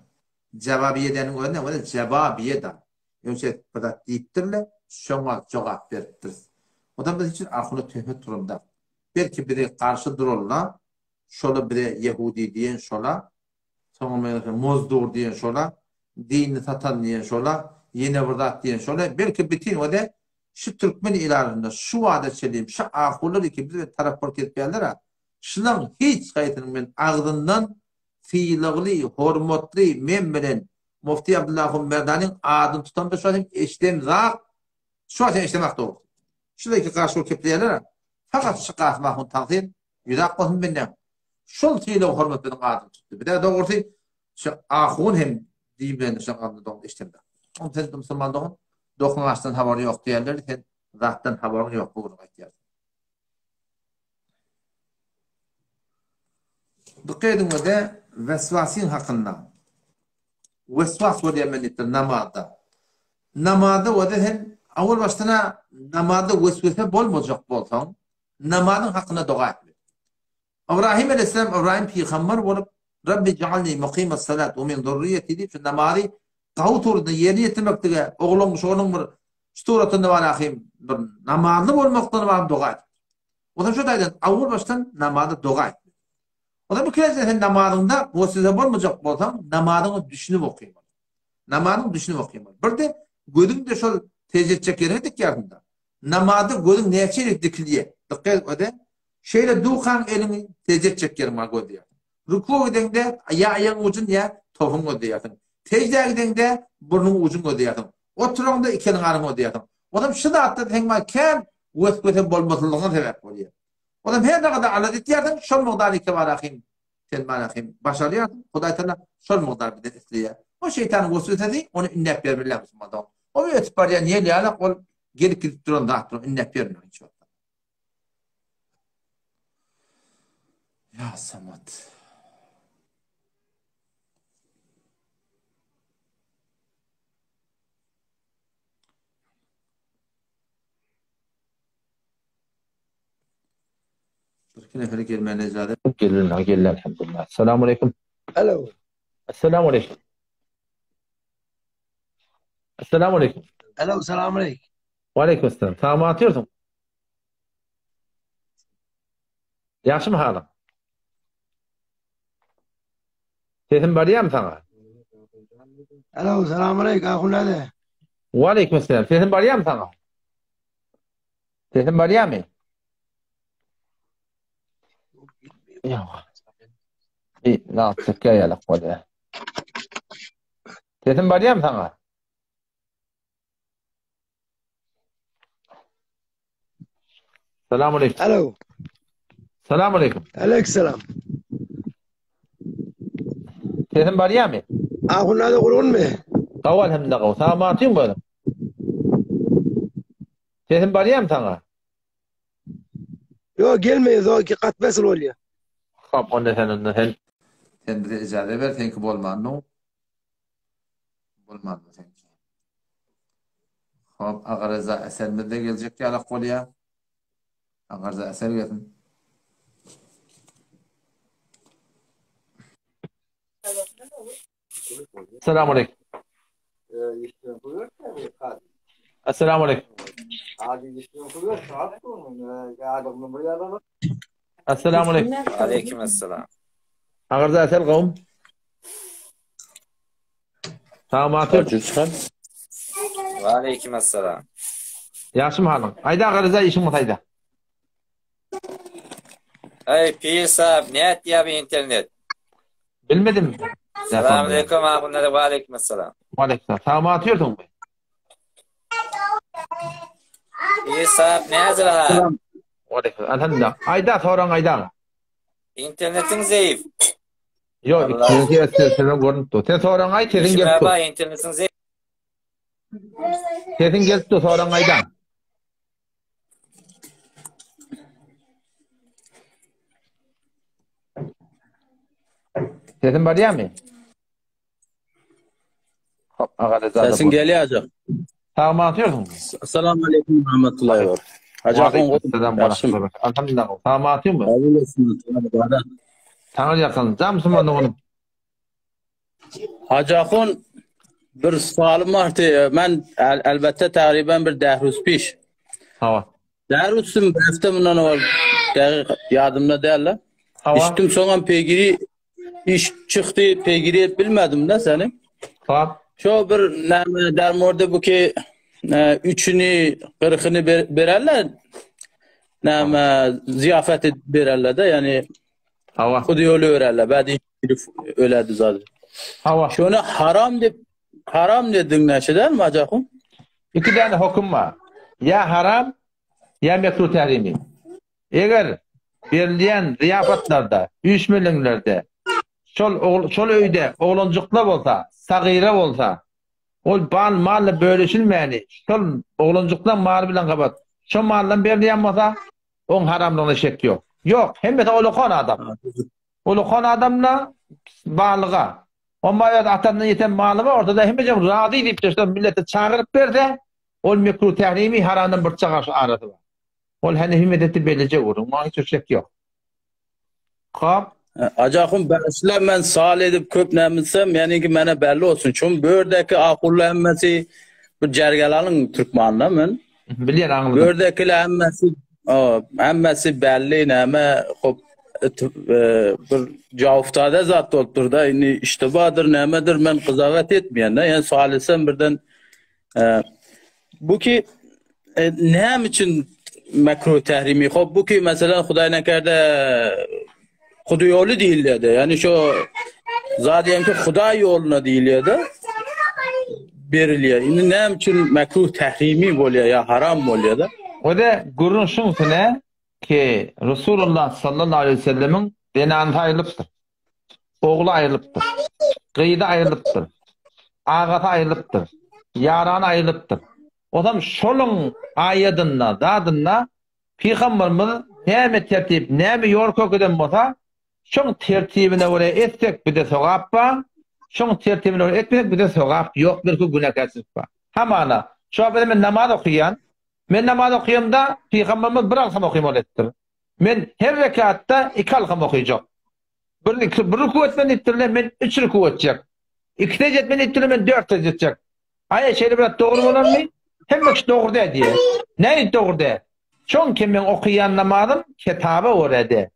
Cevabiyeden göden ne? Cevabiye da. Önce kadar diýipdirler, şoňa jogap beripdir. Otam biz hiç ahuly töhmet durumda. Belki biri karşı dururlar. Şola biri Yahudi diýen şola. Sonra mozdur diyen şola, dini satan diyen şola, yine burada diyen şola, belki bütün o da şu Türkmen ilarında şu adet söyleyeyim, şu ahulları ki bize taraf fark etmeyenler ha, şundan hiç kayıtının ben ağzından fiiligli, hormatli, men bilen Mufti Abdullah'ın Merdani'nin adını tutan da şu an eşlemzak, şu an eşlemek doğru. Şuradaki karşı kepleyenler ha, fakat şu kahmahın tanzir, yüzak olsun benden. Şol fiili hormatlyň adını tutdu. Bir de dogry şu ahun hem diýmeli şu adını dogry işlemde. On sen Müslümandyň dokunaşdan habary ýok diýerler, sen zatdan habary ýok bu aýtýar. Bu qeýdinde veswasyň hakynda. Veswas we diýmendir namazda. Namazda we hem awal baştana namazda veswese bolmajak bolsaň, namazyň hakynda dua etme. İbrahim Aleyhisselam, İbrahim peygamber olup Rabbi cealni muqimas salat ve min zurriyyeti deyip şu namazı qawturda yerine yetirmekdige oğlum şonun bir suratında var ahim bir namazlı bolmakdan var dua et. O da şu daýdan awul baştan namazda dua et. O da bu kere sen namazında bu size bolmajak bolsam namazını düşünüp okuyma. Namazını düşünüp okuyma. Bir de gözüňde şol tejetçek geredik ýardymda. Namazda gözüň näçelik dikilýe. Dikkat ede. Şeýle dukan elini tejet çekýär ma goýýar. Ruku edende ya aýagyň ucun ya topuň goýýarsyň. Tejde edende burnuň ucun goýýarsyň. Oturanda ikiniň army goýýarsyň. Adam şu da atda heňma kem wetgete bolmasylygyna sebäp bolýar. Adam her nagada alat etýärdiň, şol mugdary ke bar ahim. Sen bar ahim başarýarsyň. Hudaý taala şol mugdary bilen isleýär. O şeytanyň weswesesi onu innep berberler musulmandan. O ötüp barýan ýeli ala ol gelip gidip duran da innep bermiyor. Ya Samat. Bir neferi gelmeye icazet. Gelin elhamdülillah. Selamun aleyküm. Alo. Esselamu aleyküm. Esselamu aleyküm. Alo, selamun aleyküm. Ve aleyküm selam. Tamam atıyorsun. Yaxşı mı halın? Sesin bariyar mı sana? Alo, selamun aleyküm. Ahun nerede? Ve aleyküm selam. Sesin bariyar mı sana? Sesin bariyar mı? Yok. İyi, ne yaptık ya yalak böyle. Sesin bariyar mı sana? Selamun aleyküm. Alo. Selamun aleyküm. Aleykümselam. Sesin bariyar mı? Ahun nerede kurun mu? Qav elhamdülillah qav. Sana mı atayım böyle? Sesin bariyar mı sana? Yok gelmeyiz o ki katbesel oluyor. Hop, onda sen. Sen bize icazet ver, sen ki bolman no. Bolman no sen ki. Hop, Ağarıza eserinde de gelecek yalak kolya. Ağarıza eser gelsin. Selamun aleyküm. Esselamu aleyküm. Esselamu aleyküm. Aleyküm esselam. Ağırda esel qavm. Salamatür. Ve aleykümselam. Yaşım hanım. Ayda qarıza işim otayda. Ey Pir sahib, ne diye bir internet? Bilmedim. Selamun aleyküm abunları, ve aleykümselam. Aleyküm. Salamatürdün mü? Pir sahib, ne hazır ha? Aleyküm. Elhamdülillah. Ayda soran ayda. İnternetin zayıf. Yok, ikinci senin görüntü. Sen soran ay sesin gelip Merhaba, dur. internetin zayıf. Sesin gelip dur soran ayda. Sesin var ya mı? Sesin geliyor hacı. Salamatürdün mü? Esselamu aleyküm ve rahmetullahi ve berekatuhu. Hacı Akın Selam. Elhamdülillah. Salamatün mü? Tanrı yakın. Camsın bana onu. Hacı Akın bir sualım vardı. Ben elbette takriben bir dehrus piş. Hava. Dehrusum bir hafta bundan var. Yadımda değerler. Hava. İştim sonra peygiri iş çıktı. Peygiri bilmedim de seni. Hava. Şu bir dermorda bu ki üçünü, kırkını bererler. Ziyafeti bererler de yani Hava. Kudu yolu öğrenler. Badi öyledi zaten. Hava. Şunu haram dedin neşeden mi acakım? İki tane hüküm var. Ya haram ya mekruh tehrimi. Eğer verilen ziyafetlarda, üşmelerinlerde şol öyde oğlancıklar olsa, sagire olsa, o malı bölüşülmeyeni, şol oğlancıklar malı bilen kapat. Şu maldan verilen olsa, onun haramlığına şek yok. Yok, hem de olukan adam. Olukan adamla bağlığa. O mayat atandan yeten malı var, ortada hem de razı deyip de millete çağırıp verdi, o mekruh tehrimi haramdan bir çağırşı arası var. O Hanefi medeti belirce olur. Ona hiç şek yok. Kap. Acakım ben sağ edip köp neminsem yani ki bana belli olsun. Çünkü böyledeki akıllı emmesi bu cergelanın Türkmanla men. Biliyor anladım. Böyledeki emmesi belli neme bir cevaftada zat oldur da yani iştibadır nemedir ben kızavet etmeyen de yani sual etsem birden bu ki ne için mekruh tehrimi hop bu ki mesela Huday nekerde Kudu yolu değil de yani şu zaten ki Huday yoluna değil de beriliyor. Yani ne için mekruh tehrimi oluyor ya haram oluyor da. O da gurun şunsune ki Resulullah sallallahu aleyhi ve sellemin denanı ayrılıptır. Oğlu ayrılıptır. Gıyda ayrılıptır. Ağata ayrılıptır. Yarana ayrılıptır. O zaman şolun ayetinde, dadında Peygamberimiz neyme tertip, neyme yol kökeden olsa şun tertibine oraya etsek bir de sevap var. Şun tertibine oraya etmesek bir de sevap yok. Bir günahkarsızlık var. Hamana. Şu an ben namaz okuyan, men namaz okuyamda Peygamberimiz bir alkam okuyum olettir. Men her rekatta iki alkam okuyacak. Bir ruku etmen ettirle men 3 ruku edecek. 2 tecet etmen ettirle men 4 tecet edecek. Aya şeyle biraz doğru olur mu? Hem de doğru da diye. Ne doğru da? Çünkü men okuyan namazım kitabı orada.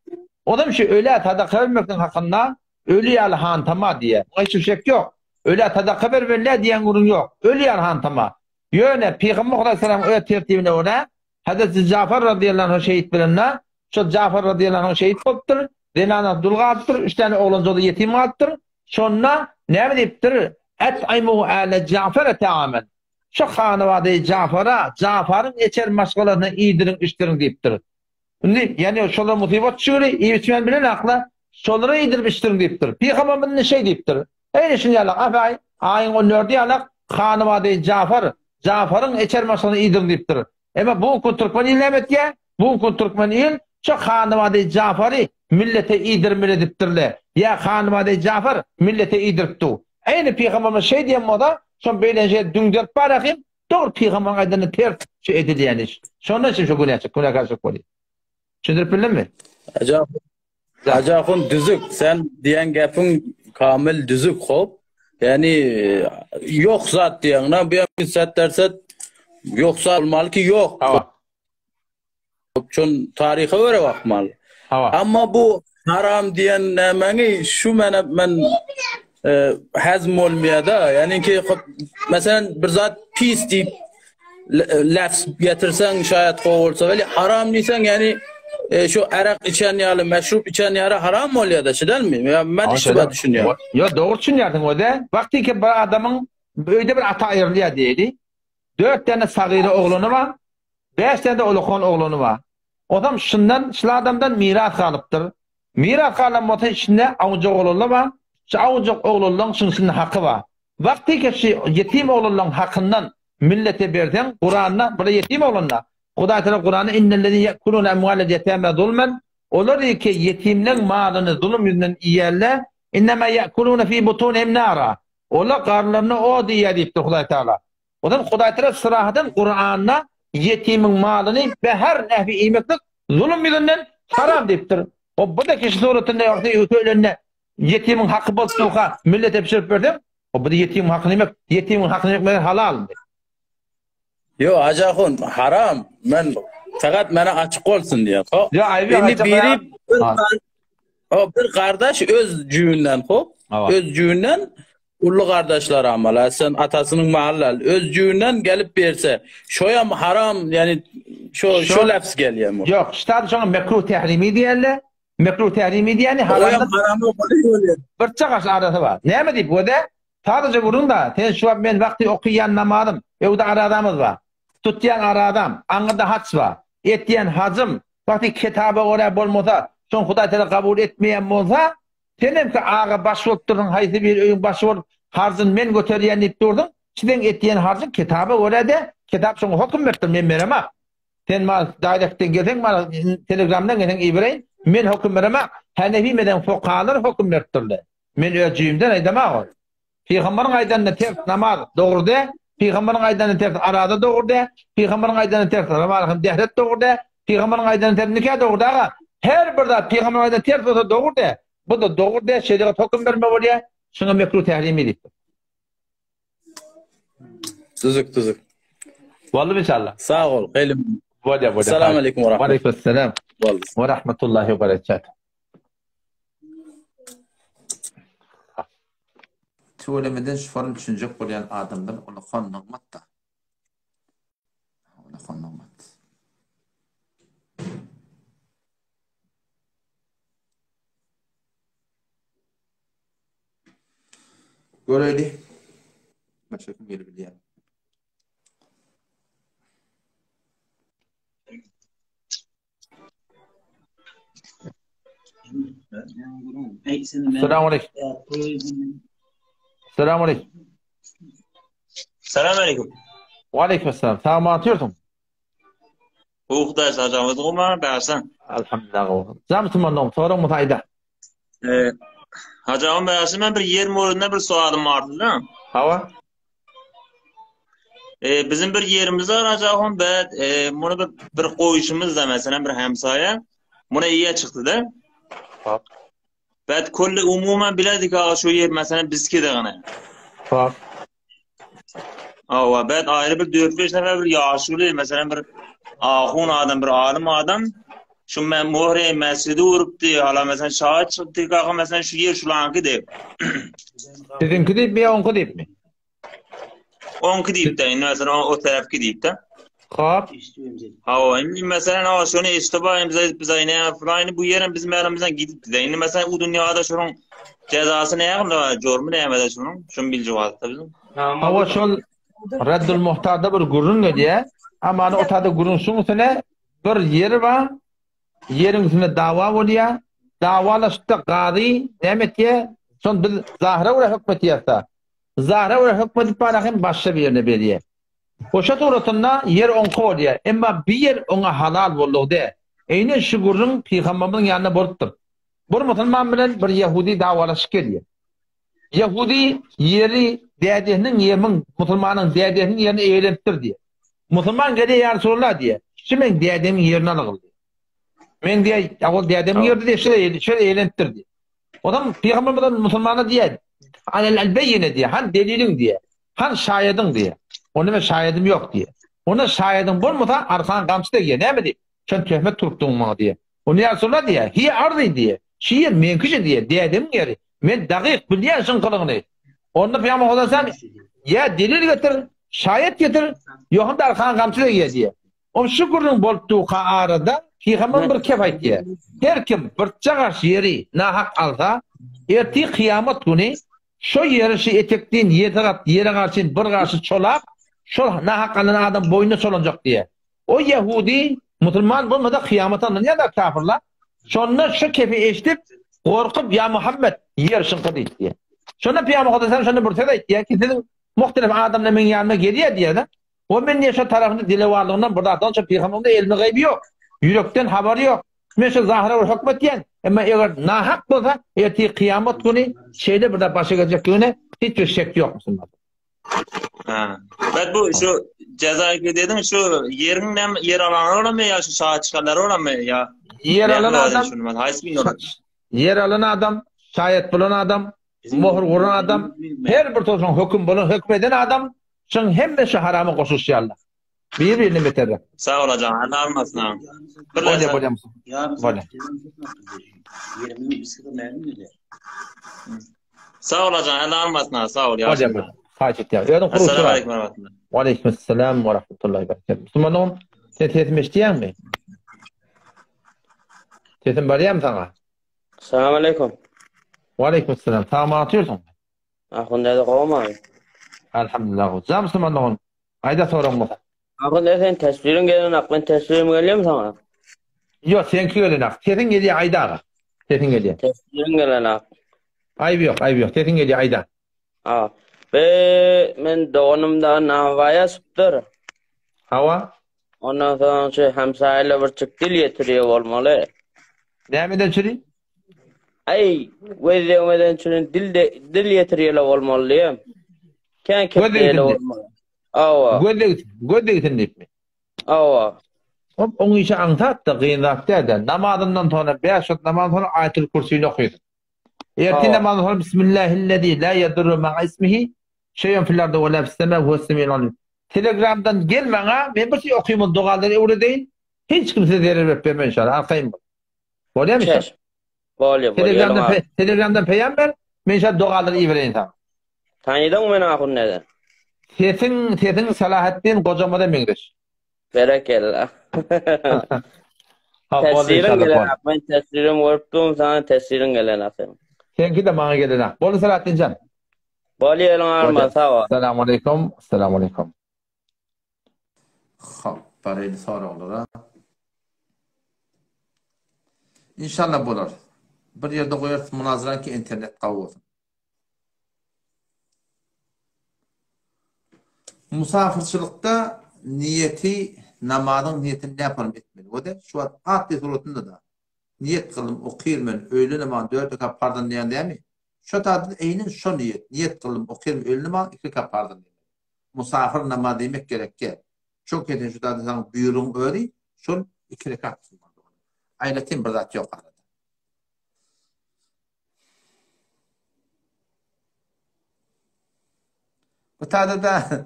O da bir şey öyle tadaka vermekten hakkında ölü yalhan tama diye. O hiçbir şey yok. Öyle tadaka vermekle diyen gurun yok. Ölü yalhan tama. Yöne Peygamber Aleyhisselam öyle tertibine ona Hazreti Cafer radıyallahu anh şehit bilenler şu Cafer radıyallahu anh şehit oluptur. Renan Abdülgadir 3 tane oğlancalı yetim alttır. Sonra ne deyiptir? Et'imu ale Cafer'e teamen. Şu hanıvadı Cafer'in geçer maşgalarını iyidirin, iştirin deyiptir. Yani şolara musibet şöyle, iyi biçmen bilen akla, şolara iyidir iştirin deyiptir. Peygamber'in ne şey deyiptir? Öyle şimdi yalak, afay, ayın 14'ü yalak, hanıvadı Cafer'in geçer maşgalarını iyidirin deyiptir. Ama bu kun Türkmen ilmemet ya, bu kun Türkmen il, şu hanıvadı Cafer'i millete iyidirmeli deyiptirle. Ya hanıvadı Cafer millete iyidiripti. Aynı Peygamber'in şey diyen moda, son böyle şey düngdört bırakayım, doğru Peygamber'in aydını tert şey edilen iş. Sonra için şu günah karşı koyuyor. Şundur bildin mi? Acakın düzük. Sen diyen gapın kamil düzük hop. Yani yok zat diyen. Bir zat derse yoksa olmalı ki yok. Hava. Çün tarihe göre bakmalı. Hava. Ama bu haram diyen nemeni şu ben hazm olmuyor da. Yani ki mesela bir zat pis deyip lafz getirsen şayet kovulsa böyle haram diysen yani şu arak içen yalı, meşrup içen yalı haram mı oluyor da değil mi? Ya ben işte düşünüyorum. Yok doğru düşünüyorsun o da. Vakti ki bir adamın böyle bir ata ayrılıyor dedi. 4 tane sagiri oğlunu var. 5 tane de olukon oğlunu var. O adam şundan, şu adamdan miras kalıptır. Miras kalıptır içinde avucuk oğlunu var. Şu avucuk oğlunun şunun hakkı var. Vakti ki şu yetim oğlunun hakkından millete berden Kur'an'da burada yetim oğlunlar. Huda Teala Kur'an'da innellezî yekulûne emvâlel yetâme zulmen. Olur ki yetimlerin malını zulüm yüzünden yiyerler. İnnemâ yekulûne fî butûnihim nâra. Onlar karnlarını o diye deyiptir Huda Teala. Odan Huda Teala sırahadan Kur'an'da yetimin malını ve her nehvi imeklik zulüm yüzünden haram deyiptir. O bu da kişi suretinde yoksa ölenine yetimin hakkı bolsuğa millete pişirip verdim. O bu da yetimin hakkını yemek, yetimin hakkını yemek halal. Yo Hacakun haram. Ben fakat bana açık olsun diye. Ya aybi biri bir kardeş öz cüğünden öz cüğünden ullu kardeşler amala sen atasının mahallal öz cüğünden gelip verse şoya haram yani şu lafz geliyor mu? Yok işte şu mekruh tehrimi diyorlar. Mekruh tehrimi diyeni haramı oluyor. Bir çakaş arası var. Ne mi deyip bu da? Sadece bunun da şu an ben vakti okuyan namadım. Evde aradamız var. Tutyan aradam. Anında haç var. Ettiyen hacım. Vakti kitabı oraya bolmasa son Huda Teala kabul etmeyen olsa senem ki ağa başı olup durdun. Haysi bir öyün başı olup harzın men götürüyen deyip durdun. Sizden ettiyen harzın kitabı oraya da kitap sonra hüküm verdim men veremem. Sen bana direkten gelsen bana telegramdan gelsen İbrahim men hüküm veremem. Hanefi meden fukahalar hüküm verdirler. Men ölçüyümden aydama ol. Peygamberin aydanına ters namaz doğru de. Peygamberin aydanına ters arada doğru de. Peygamberin aydanına ters namazın dehret doğru de. Peygamberin aydanına ters nikah doğru de. Her bir de Peygamberin aydanına ters olsa doğru de. Bu da doğru de şeriat hüküm verme oluyor. Şuna mekruh tehrimi edip. Tuzuk. Vallahi inşallah. Sağ ol. Elim. Vada. Selamun aleyküm ve rahmetullah. Aleykümselam. Ve rahmetullahi ve berekatuhu. Söylemeden şufarı düşünecek olan adamdan onu konulmak da. Onu konulmak. Göreyli. Başka kim geri biliyor? Selamun aleyküm. Selamun aleyküm. Selam aleyküm. Ve aleykümselam. Tamam atıyorsun. Uğdaş hacamız olma bersen. Elhamdülillah. Zamtımın sonra mutayda. Hacamın bersen ben bir 20 orunda bir sualım vardı değil mi? Hava? Bizim bir yerimiz var hacamın ben bunu bir koyuşumuz da mesela bir hemsaye. Buna iyiye çıktı da. Bak. Ben kulli umumen biledik ağa şu yer mesela biski de gane. Bak. Ava ben ayrı bir 4-5 nefer bir yaşlı mesela bir ahun adam bir alim adam şu muhre mescidi uruptu hala mesela şahit çıktı kağa mesela şu yer şulanki de. Sizinki deyip mi ya onku deyip mi? Onki deyip de mesela o tarafki deyip de. Hop. Ava mesela o şunu istiba imza yine falan bu yerin bizim elimizden gidip de. Şimdi mesela bu dünyada şunun cezası ne yapın jormu ne yemede şunun? Şunu bil cevapta bizim. Hava şol Reddül Muhtar'da bir gurun ne diye ama o tadı gurun şunu sene bir yer var yerin üstünde dava oluyor davalaştı qadi demet diye son bir zahra ve hükmet yasa zahra ve hükmet parakim başka bir yerine beriye oşa turatında yer onko oluyor ama bir yer ona halal oldu de eyni şu gurun peygamberin yanına borttur bir Müslüman bilen bir Yahudi davalaşıp geliyor Yahudi yeri dedinin yemin Müslümanın dedinin yerini eğlentir diye. Müslüman geliyor ya Resulullah diye. Şimdi dedemin yerini alır diye. Men diye o dedemin yerini diye şöyle eğlentir diye. Adam Peygamber'den Müslümana diye alel beyine diye. Han delilin diye. Han şahidin diye. Onun şahidim yok diye. Ona şahidin bulmasa arkan kamçı diye. Ne mi diye? Sen töhmet tuttun mu diye. Onu ya Resulullah diye. Hi ardı diye. Şiir menkıcı diye. Dedemin yeri. Men dakik bilýän şun kılıgyny. Onda Peygamber Hudaýsam ya delil getir, şayet getir, ýokunda arkan gamçyla diye. O şu gurrun bolupdy arada Peygamber bir kep aýtdy. Her kim bir çagaş yeri nahak alsa, erti kıyamet günü şu yarışı etekten yere karşı bir karşı çolak, şu nahak alan adam boynuna çolanacak diye. O Yahudi, Müslüman bulmadı kıyamet anını ya da kafirler. Sonra şu kepi eşitip, korkup ya Muhammed yarışın kıdı diye. Sonra Peygamber Hudaýsam şunu bir tede diye ki dedim muhtelif adamla men yanıma geliyor diye de. O men ne şu tarafında dili varlığından burada atança Peygamber'de ilmi gaybi yok. Yürekten haberi yok. Men şu zahire bir hükmet diyen. Ama eğer nahak bolsa, erti kıyamet günü şeyde burada başa gelecek günü hiçbir şek yok Müslüman. Ben bu şu Cezayir'de dedim şu yer alan mı ya şu saat çıkarlar mı ya? Yer alan adam, yer alan adam, şayet bulan adam, mohr vuran adam, her bir tosun hüküm bulan hükmeden adam, şun hemme şu haramı koşuşyarlar. Birbirini bitirir. Sağ olacağım. Allah almasın. Böyle. Sağ olacaksın. Allah almasın. Sağ ol. Assalamu aleykum ve rahmetullah. Ve aleykümselam ve rahmetullahi ve berekatuhu. Müslümanım, sen tetim eşdiyen mi? Tetim bariyem sana? Assalamu aleykum. Ve aleykümselam. Tamam atıyorsun. Ahun dedi kovma abi. Elhamdülillah. Zam Müslümanım. Ayda sorum mu? Ahun dedi sen tesbirin gelen aklın tesbirim geliyor mu sana? Yok senki gelen ak. Tetin geliyor ayda ağa. Tetin geliyor. Tesbirin gelen ak. Ayıp yok. Tetin geliyor ayda. Aa. Ve men doğanımda navaya sıptır. Hava? Ondan sonra şey hemsayeyle bir çık dil getiriyor olmalı. Demeden çürü? Ay, vezemeden çürü dil getiriyor olmalı. Kendi kepteyle olmalı. Ava. Göde gitindip mi? Ava. Onu işe antat da kıyınlaktı da namazından sonra 5 şut namazdan sonra Ayatul Kursi'ni okuyordun. Erti namazdan sonra Bismillahillezî la yedurru ma'a ismihi şeyun fil ardı ve la fis semâ huves semî'ul alîm. Telegram'dan gelmene ben bir şey okuyayım duaları öyle değil. Hiç kimse değer vermem inşallah. Arkayım. Böyle mi? Telegram'dan peygamber men inşallah duaları iyi vereyim tamam. Tanıdın mı ahun neden? Sesin Salahattin kocamada mengreş. Berekellah. Tesirin gelen ak. Ben tesirin vurttum sana tesirin gelen akım. Senki de bana gelen ak. Bolu Salahattin can. Bolu elin arma sağ ol. Selamun aleyküm. Selamun aleyküm. Paraylı sorular. İnşallah bular. Bir yerde koyarsın münazara ki internet kavgasın. Musafirçilikte niyeti, namazın niyetini ne yaparım etmeli. O da şu an adli surutunda da niyet kılım okuyayım ben öğle namazı 4 rekat pardon diyen değil mi? Şu tadı eynin şu niyet kılım okuyayım öğle namazı 2 rekat pardon diyen. Musafir namazı demek gerek ki. Çok edin şu tadı sana buyurun öğre şu 2 rekat kılmak. Aynetin bir zat yok arada. Bu tadı da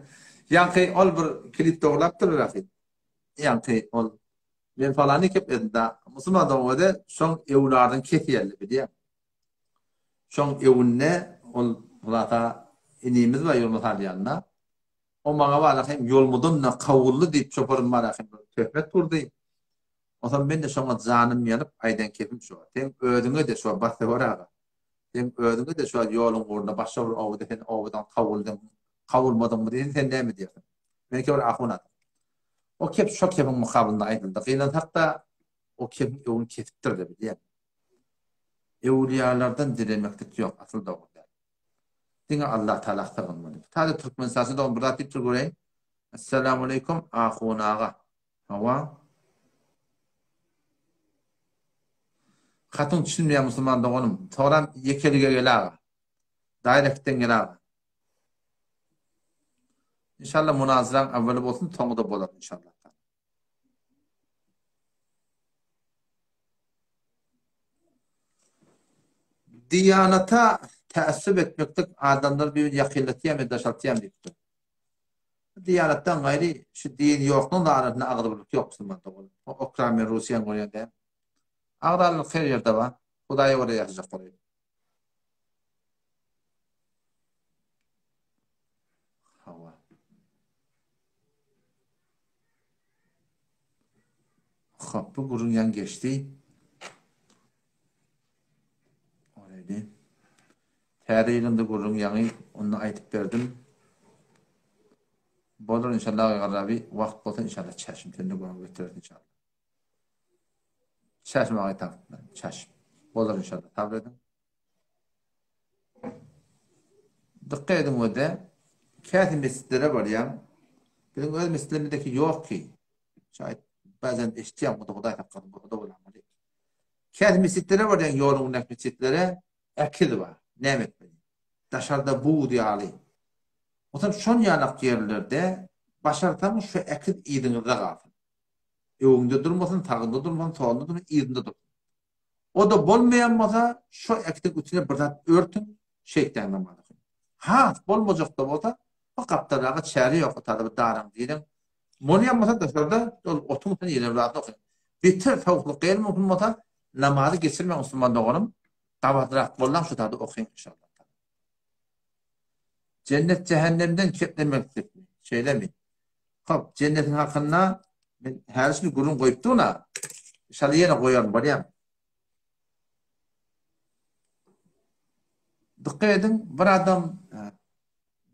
yankı ol bir klip doğrulaktır rakip. Yankı ol. Ben falan ekip edinda Müslüman doğuda son evlardan kefiyerli biliyor. Son evunne ol ulata inimiz var yolumuz yanına. O bana var hem yolmudunla kavullu deyip çoparım var hem töhmet kurdu. O zaman ben de sonra zanım yanıp aydan kefim şu. Hem ödüne de şu bahse var ağa. Hem ödüne de şu yolun uğruna başa ovadan kavulmadım mı dedin sen ne mi diyorsun? Belki öyle aklına. O kep şu kepin mukabilinde aydındı. Kıyılan hatta o kepin evun kesiptir de biliyor. Evliyalardan dilemektik yok. Asıl da o. Dine Allah Teala aktarılmalı. Tadı Türkmen sası da burada bir göreyim. Esselamu aleyküm ahun ağa. Hava. Katın düşünmeyen Müslüman da onun. Sonra yekelige gel ağa. Direktten gel ağa. İnşallah münaziran evveli olsun, sonu da bolar inşallah. Diyanata teessüp etmektik adamlar bir yakilletiyem ve daşaltiyem deyipti. Diyanattan gayri şu din yokluğun da aradığında ağırlık yok Müslüman'da olur. Ukrayna, Rusya'nın oraya deyim. Ağırlık her yerde var. Hudaya oraya yazacak oraya. Hop, bu gurun yan geçti. Oraydı. Tarihinde gurun yanı onu aytıp verdim. Bolur inşallah garabi vakt bolsa inşallah çeşim tende gurun götürür inşallah. Çeşim ağay tanıtma. Çeşim. Bolur inşallah. Tabi edin. Dikkat edin o da kâti mescitlere var ya. Benim öz mescitlerimdeki yok ki. Şayet bazen eştiyam o da Huday hakkında bu da olamadı. Kâti mescitlere var ya yolun mescitlere ekil var. Nemet beni. Dışarıda bu diyali. O zaman şon yanak yerlerde başartamız şu ekil idinizde kalsın. Evinde durmasın, tağında durmasın, soğunda durmasın, idinde durmasın. O da bolmayan masa şu ekilin içine birden örtün, şeytan namazı. Ha, bolmayacak da bolsa o kaptarağı çeri yok, tadı darang diyelim. Bunu yapmasa da şurada oturmuşsun yine rahat okuyun. Bitir tavuklu kıyır mı okunmasa namazı geçirmeyen Müslüman doğanım. Davadırak bollan şu tadı okuyun inşallah. Cennet cehennemden keplemek şeyle mi? Hop, cennetin hakkında her şeyi gurun koyuptuğuna inşallah yine koyarım var ya. Dikkat edin, bir adam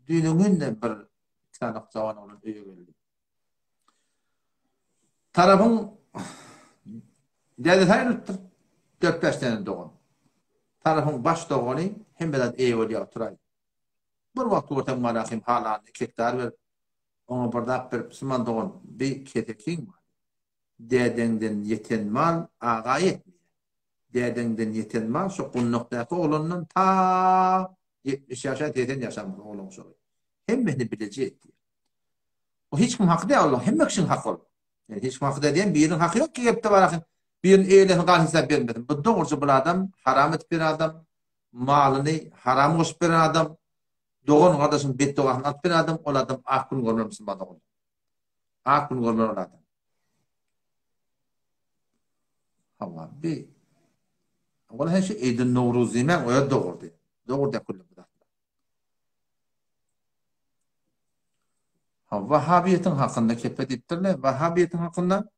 düğünün de bir tanık zaman onun öyle geldi. Tarafın dedi hayırlıktır. 4-5 tane doğum. Tarafın baş doğunu hem de iyi oluyor oturay. Bir vakit ortam marakim hala kektar ver. Ona bardak bir Müslüman doğun bir ketekin var. Dedenden yeten mal ağa yetmiyor. Dedenden yeten mal şu kunnoktaki oğlunun ta 70 yaşa deden yaşamlı oğlun soruyor. Hem beni bileceği diyor. O hiç kim hakkı değil Allah. Hem kişinin hakkı olur. Yani hiç kim hakkı değil. Birinin hakkı yok ki hep de var. Birinin eyleni gal hesap vermedim. Bu doğrusu bu adam haram et bir adam. Malını haram koş bir adam. Doğun kardeşim bet doğan at bir adam. O adam akın görmüyor musun bana onu? Akın görmüyor o adam. Allah bir. Ola her şey Eydin Novruzime oya doğurdu. Doğurdu kullu bu da. Vahhabiyetin hakkında kepet ettirle. Vahhabiyetin hakkında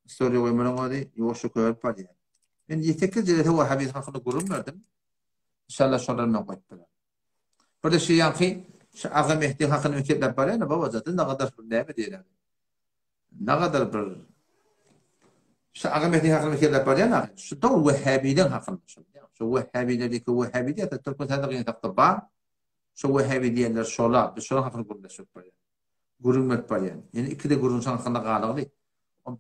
soruyor koymanın o değil. Yoğuşu koyup var ya. Ben 7-8 yılda Vahhabiyetin hakkında gurur verdim. İnşallah şunları koyup. Burada şey yankı şu Ağa Mehdi hakkında mükellef var ya ne baba zaten ne kadar ne diyelim. Ne kadar bir şu Ağa Mehdi hakkında mükellef var ya ne? Şu da Vahhabiyeden hakkında. Şu Vahhabiyedeki Vahhabiyede de Türkmen tadırgın taktıba. Şu Vahhabiyeler şola. Şu hakkında gururlaşıp var ya. Gururmet var yani. Yani iki de gururun hakkında kalıqlı.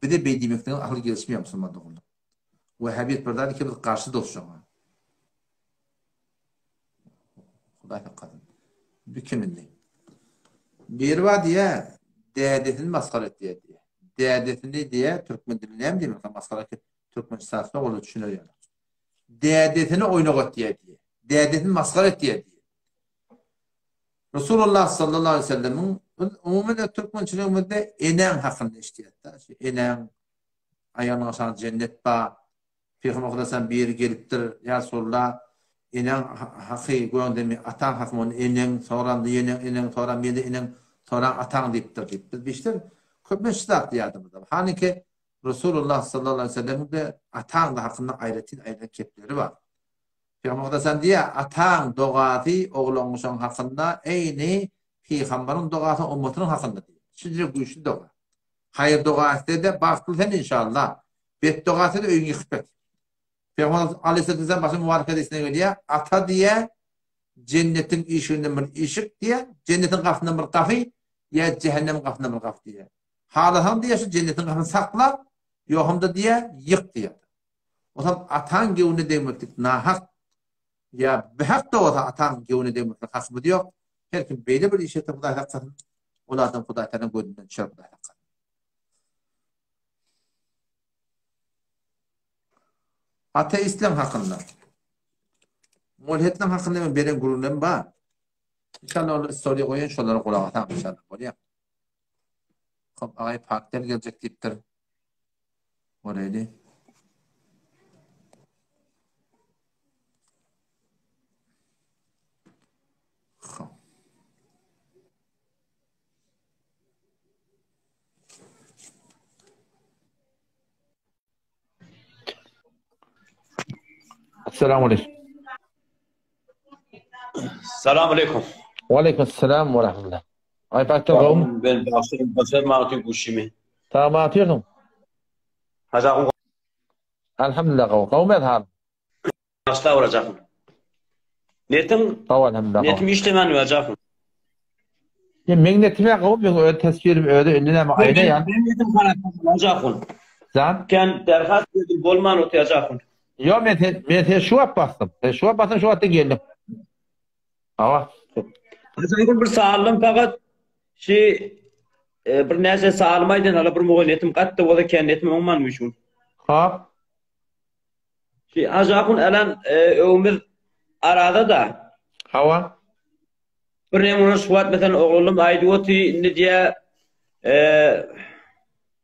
Bir de beydimekten akıl gelişmiyor Müslüman doğumda. Vahhabiyet birden iki bir karşı dost şuna. Huday kadın. Bükümünde. Bir var diye değerletini maskara et diye. Değerletini diye Türkmen dilini hem demek maskara et. Türkmen sahasında onu düşünür yani. Değerletini oynak diye. Değerletini maskara et diye. Resulullah sallallahu aleyhi ve sellem'in umumda Türkmençiliğimizde enen hakkında iştiyatda. Enen ayağına asan cennet ba. Peygamber Kudasan bir geliptir. Ya Resulullah enen hakkı koyan demi atan hakkımın enen soran diyenen enen soran bir de enen soran atan deyiptir. Biz işte köpmen şidat diyardımızda. Hani ki Resulullah sallallahu aleyhi ve sellem'in de atan da hakkında ayrı kepleri var. Peygamber Kudasan diye atan doğatı oğlanmışın hakkında eyni Peygamberin doğatı ummatının hakkında diyor. Şimdi bu işin doğa. Hayır doğatı da baktılsan inşallah. Bet doğatı da öyün yıkıpet. Peygamber Aleyhisselatü'den başka mübarek hadisine geliyor. Ata diye cennetin işinden bir ışık diye, cennetin kapısından bir kapı ya cehennemin kapısından bir kapı diye. Halatan diye şu cennetin kapısını sakla, yokumda diye yık diye. O zaman atan gevni demektik nahak ya behak da olsa atan gevni demektik hasbı diyor. Her kim böyle bir işe Huday hakkın, onlardan Huday tanın gözünden çıkar Huday hakkın. Ateistler hakkında. Mulhidler hakkında ben benim gururlarım var. İnşallah onu soruya koyun, şunları kulağa atam inşallah. Oraya. Ağay partiler gelecek deyiptir. Oraydı. Selamun aleyküm. Selamun aleyküm. Ve aleyküm selam ve rahmetullah. Ay bakta kavum. Ben başarım mağatın kuşimi. Tamam atıyordum. Hacakun Elhamdülillah kavum. Kavum edhal. başta olacakım. Netim? Kavum elhamdülillah kavum. Netim işlemen olacakım. Ya men netime kavum ben öyle tesvirim öyle önüne ama ayna yan. Ben netim kanatım olacakım. Zan? Ken derhas dedim bolman otuyacakım. Yo men şu yap bastım. Şu yap bastım şu atta geldim. Ava. Hacakun bir sağlım fakat bir neyse sağlamaydın hala bir muğun netim kattı o da ken netim olmanmışım. Ha? Hacakun alan ömür arada da. Hava? Bir nemun suat mesela oğlum aydı oti ne diye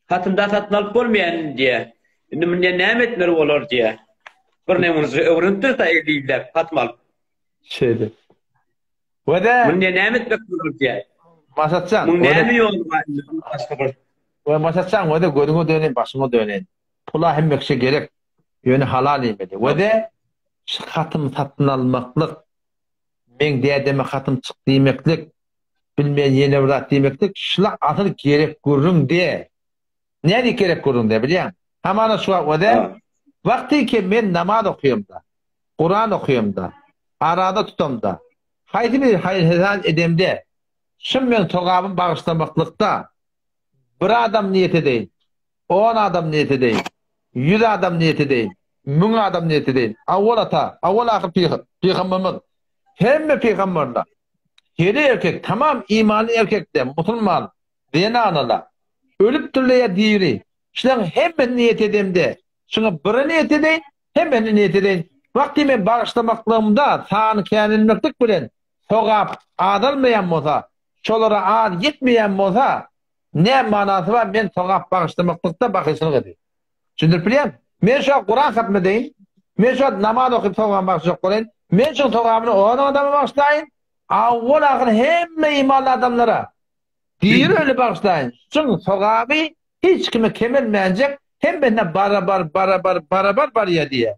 hatımda tatnalıp olmayan diye. Şimdi ne nimetleri olur diye. Bir nemun öğrentir da eliyle hatmalıp. Şeydi. Ve de Bu ne nimet bekliyor diye. Masatsan. Bu ne yok başka bir. Ve masatsan ve de gözüne dönen başıma dönen. Pula hem bekşe gerek. Yönü halal emedi. Ve de hatım satın almaklık. Men diyedeme hatım çık demeklik. Bilmeyen yeni vrat demeklik. Şılak atıl gerek görün diye. Ne gerek görün diye biliyor. Hemen şu ve de vakti ki men namaz okuyum da. Kur'an okuyum da. Arada tutum da. Haydi bir hayır edemde. Şimdi ben togabın bağışlamaklıkta bir adam niyeti değil. 10 adam niyeti değil. 100 adam niyeti değil. 1000 adam niyeti değil. Avval ata, avval ahir peygamberimiz. Hem peygamberler. Heri erkek, tamam imanlı erkekler, Müslüman, dini analar. Ölüp türlüye diri. İşte hem ben niyet edemde. Şuna bir niyet edeyim, hem ben niyet edeyim. Vakti men bağışlamaklığımda sağını kendilmeklik bilen sogap adalmayan bolsa, şolara ad yetmeyen bolsa ne manası var men sogap bağışlamaklıkta bakışılık edeyim. Düşündürüp bileyim. Men şu Kur'an hatmedeyin. Men şu namaz okuyup sogap bağışlamak kolayım. Men şu sogapını 10 adamı bağışlayın. Avval ahir hem imanlı adamlara. Diğer öyle bağışlayın. Çünkü sogabı hiç kime kemirmeyecek. Hem benimle barabar ya diye.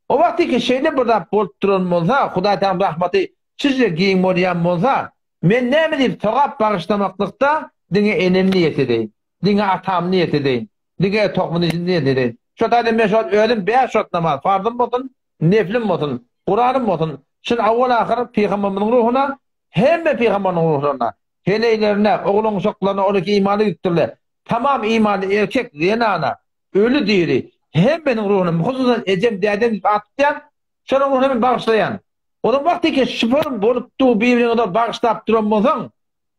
O vakti ki şeyde burada bulup durun olsa, Huday Teala rahmeti sizce giyin moliyan olsa, men ne mi deyip sogap bağışlamaklıkta dine enem niyet edeyim, dine atam niyet edeyim, dine tokumun niyet edeyim. Şu tayda men şu öldüm 5 şot namaz, fardım olsun, neflim olsun, Kur'an'ım olsun. Şimdi avval ahir peygamberin ruhuna, hem peygamberin ruhuna, heleylerine, oğlun şoklarına, oradaki imanı yutturlar. Tamam imanı erkek, zenana, ölü diri, hem benim ruhum, hususan ecem diyeden atlayan, şunun ruhunu bağışlayan. Onun vakti ki şüpherim bolup tuğ birbirine bağışlayıp duran bolsan,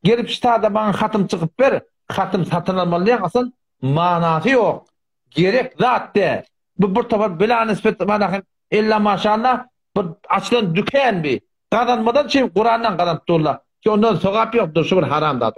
gelip ştada bana hatım çıkıp ver, hatım satın almalıyan asın, manası yok. Gerek zat de. Bu bir tafar bila nispet manakın, illa maşallah, bir açılan dükkan bir. Kazanmadan şey Kur'an'dan kazanıp dururlar. Ki ondan sogap yoktur, şu bir haram da.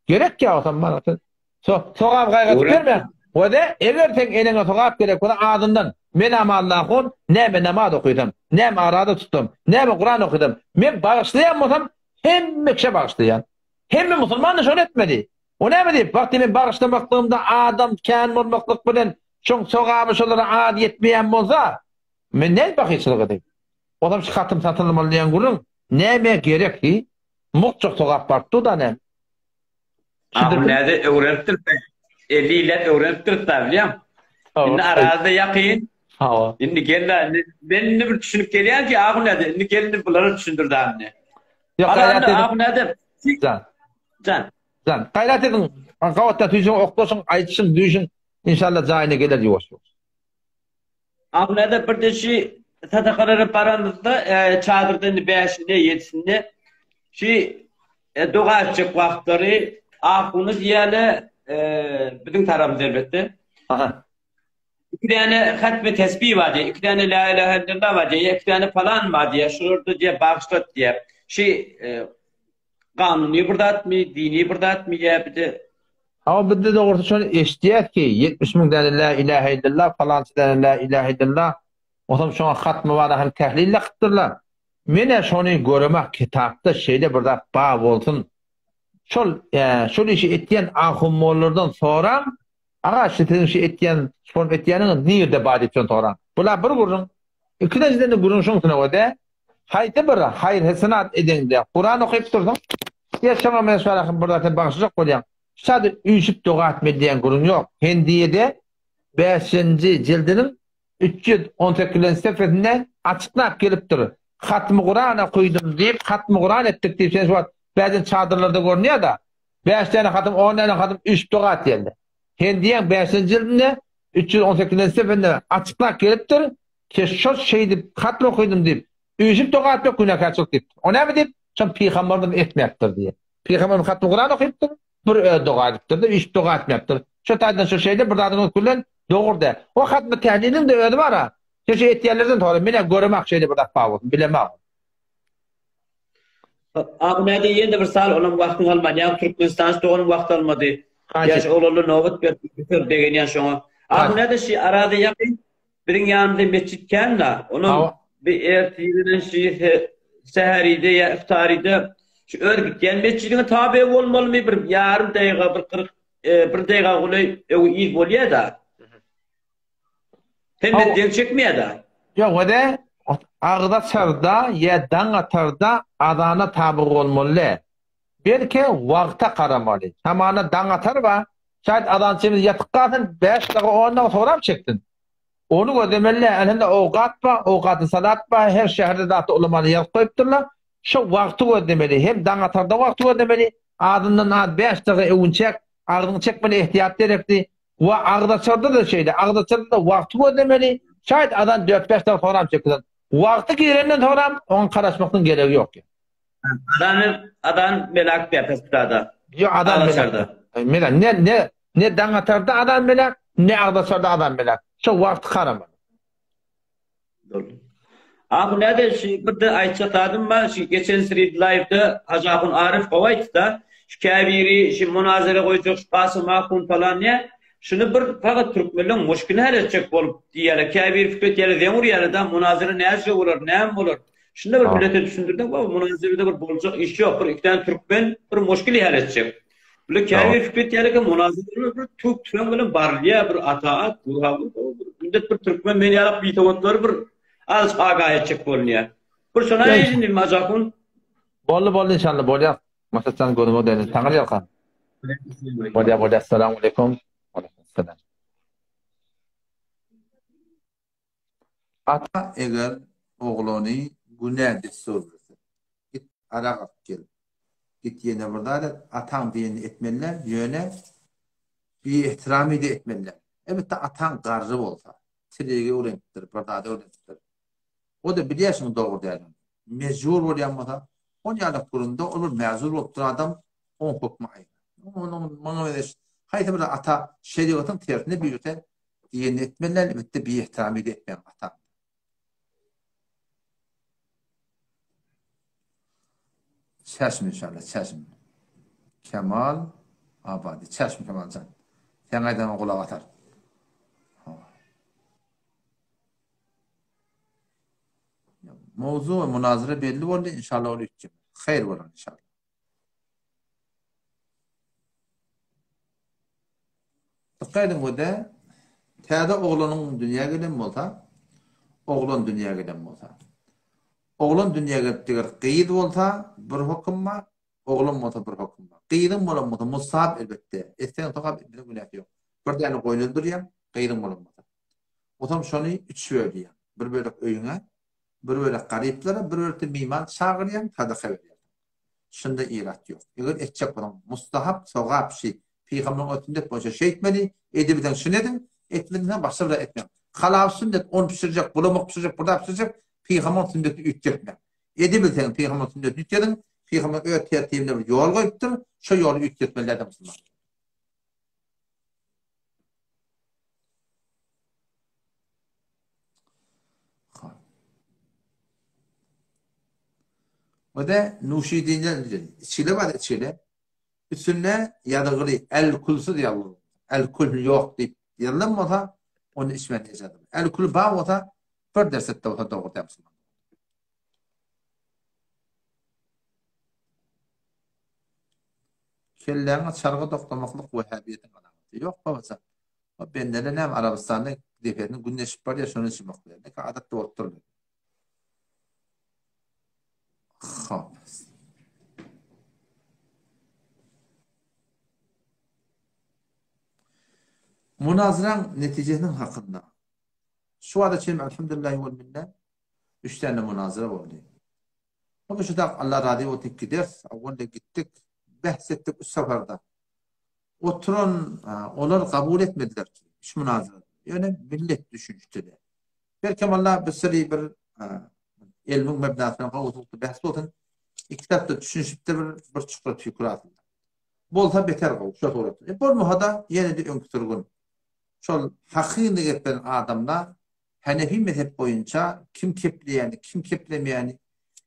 Gerek ya o zaman manakın. Sogap gayret verme. O da eğer tek eline sogap gerek ona ağzından men amallahun ne ben namaz okuyordum, ne ben arada tuttum, ne ben Kur'an okudum. Men bağışlayan olsam hem mekşe bağışlayan. Hem Müslüman da şöyle etmedi. O ne mi deyip vakti men bağışlamaklığımda adam kan olmaklık bilen şun sogabı şolara ad yetmeyen olsa men ne bakışlık edeyim. O da şu hatım satılmalıyan gurun ne me gerek ki? Mutlaka sogap baktı da ne? Abi nerede öğrentir? 50 yıl öğrentir tabi biliyor musun? Şimdi arada yakın. Şimdi geldi. Ben ne bir düşünüp geliyorum ki abi nerede? Şimdi geldi bunları düşündürdü abi. Abi nerede? Can. Gayret edin. Kavatta tüyüşün, oktosun, aytışın, düyüşün. İnşallah zahine gelir yavaş yavaş. Abi nerede bir de şey sadakaları paranızda çadırdan 5'inde 7'sinde dua edecek vaktleri bunu diyene bizim tarafımız elbette. Aha. 2 tane hatmi tesbih var diye, 2 tane la ilahe illallah var diye, 2 tane falan var diye, şurada diye bağışlat diye. Kanuni burdat mı, dini burdat mı ya bir de. Ama bir de doğrusu şunu eşdiyet ki 70 bin tane la ilahe illallah falan tane la ilahe illallah o zaman şuna hatmı var hani tehlille kıttırlar. Mene şunu görmek kitapta şeyde burada bağ olsun. Şol işi ettiyen ahummoğullardan sonra ağa şetin işi ettiyen ettiyenin nirde bağ ettiyen sonra. Bula bir vurun. İkinciden de gurunşun o da hayta bir hayır hasenat edende Kur'an okuyup durdum. Ya şama mesela burada bağışık bolyan. Sadece üyüşüp doğa etme diyen gurun yok. Hendiyede 5. cildinin 318. seferinde açıklap gelip durur. Hatm-ı Kur'an'a koydum deyip Hatm-ı Kur'an ettik deyip sen şu an bazı çadırlarda görünüyor da 5 tane hatım 10 tane hatım 3 doğa et geldi. Hendiyen 5. cildinde 318. seferinde açıklap gelip durur. Ki şu şeydi hatm koydum deyip üyüşüp doğa etmek günahkarçılık deyip. O ne mi deyip? Çünkü Peygamber'den etmektir diye. Peygamber'in Hatm-ı Kur'an okuyup durur. Bir doğa etmektir de 3 doğa etmektir. Şu taydan şu şeyde bir dadını kullan doğru da. O hatmı tehlilin de öyle var ha. Şu etiyerlerden doğru. Mine görmek şeyde bir dakika olsun. Bilemem. Abi ne diye yeni bir sal onun vaktini almadı. Yani Türkmenistan'da onun vakti almadı. Yaş oğlu novat bir degen yan şuna. Abi ne de şey arada yapayım. Birin yanında mescitken de onun bir ertiğinin şey seheriydi ya iftariydi. Şu örgüt yani mescidine tabi olmalı mı bir yarım dakika bir 40 bir dakika goley iyi bolya da. Hem de çekmiyor da. Yok o da ağda çarda ya dan atarda adana tabi olmalı. Belki vakta karamalı. Tamana dan atar va şayet adancımız yatık kalsın 5 dakika 10 dakika sonra mı çektin? Onu ödemeli. Elinde ovqat va, ovqatı salat va her şehirde de olmalı yer koyupturlar. Şu vakti ödemeli. Hem dan atarda vakti ödemeli. Adından ad 5 dakika evun çek. Ağdını çekmeli ihtiyat gerekli. Ve ağdaçarda da şeydi. Ağdaçarda da vakti ödemeli. Şayet adam 4-5 dakika sonra mı çektin? Vakti girenden sonra onun karışmaktan gereği yok. Adam melak bir yapısında. Yok adam melak. Ne dan atarda adam melak, ne ağdaçarda adam melak. Şu vakti karama. Abi ne de bir de ayçatadım ben geçen seri live'da Hacakun Arif Kovayt'ta şu kabiri şu münazara koyacak şu Kasım Akun falan ne şunu bir fakat Türkmenlerin muşkini hal edecek bolup diyeler kabir fikret yere demur yerden münazara ne olur ne olur şunu bir millete düşündürdük bu münazarada bir bolacak iş yok bir iki tane Türkmen bir muşkili hal edecek. Böyle kabir fikret yere münazara bir Türk bilen barliya bir ataat burhavı millet bir Türkmen beni alıp bir tavukları bir az agayet çek bolunuyor. Bu şuna izin Hacakun. Bollu inşallah bolya. Masatan gonumu deniz. Tanrı yakan. Bolya. Assalamu alaikum. Aleykümselam. Ata eğer oğlunu günah dese olursa. Git ara kap gel. Git yine burada da atan diyeni etmeliler. Yöne bir ihtirami de etmeliler. Evet de atan qarrı olsa. Tirege öğrentir. Burada da öğrentir. O da biliyorsun doğru değil. Mecbur olyanmada on yalak kurunda olur mezur oldu adam on hukmayı. Onun bana öyle haydi bir ata şeriatın tersine büyüte diye etmeler elbette bir ihtirami etmeyen ata. Çeşme inşallah çeşme. Kemal Abadi. Çeşme Kemalcan. Sen aydan kulak atar. Mevzu ve münazara belli oldu. İnşallah olur ki. Hayır olur inşallah. Tıkkaydım bu da tədə oğlanın dünya gelen mi olsa oğlan dünya gelen mi olsa oğlan dünya gelen qeyd olsa bir hüküm var oğlan olsa bir hüküm var qeydin olan mı musab elbette esen taqab bir günah yok bir tane koyuldur qeydin olan mı o tam şunu 3 söyleyeyim bir böyle öyüne bir böyle qariplara bir böyle mimar çağıryan tadaqa veriyor şunda irat yok eğer etçek olan mustahab sawab şey Peygamber'in sünnet boyunca şey etmeli, edebiden sünnetin, etmediğinden başka da etmem. Halaf sünnet, onu pişirecek, bulamak pişirecek, burada pişirecek, Peygamber'in sünneti ütletmem. Edebilsen Peygamber'in sünneti ütledin, Peygamber öyle tertibine bir yol koyuptur, şu yolu ütletmelerden Müslüman. O da Nuşidi'nden içili var içili. Üstüne yadığırı el-kulsu diyorlar. El-kul yok deyip yanılmasa onu içmeni yaşadım. El-kul bağ olsa bir dersette olsa doğru yapsın. Kellerini çargı doktamaklık vehhabiyetin alameti. Yok babası. O bendele nem Arabistan'da defetini günleşip var ya şunu içmek. Ne kadar adet doğurtturdu. Münazıran neticesinin hakkında. Şu anda çelim elhamdülillahi vel minnet 3 tane münazıra oldu. O şu da Allah razı olsun gider. Avvalde gittik. Bahsettik 3 seferde. Oturan onlar kabul etmediler ki. Hiç münazıra. Yani millet düşünüştüler. Belki Allah bir seri bir ilmin mebnasına kavuşuldu. Bahsi olsun. İktidatda düşünüşüpte bir çıkra tükür atıldı. Bolsa beter kavuşu. Şöyle uğrattı. Bu muhada yine de önkütürgün. Şol hakîni geten adamlar Hanefi mezhep boyunca kim kepleyeni, kim keplemeyeni,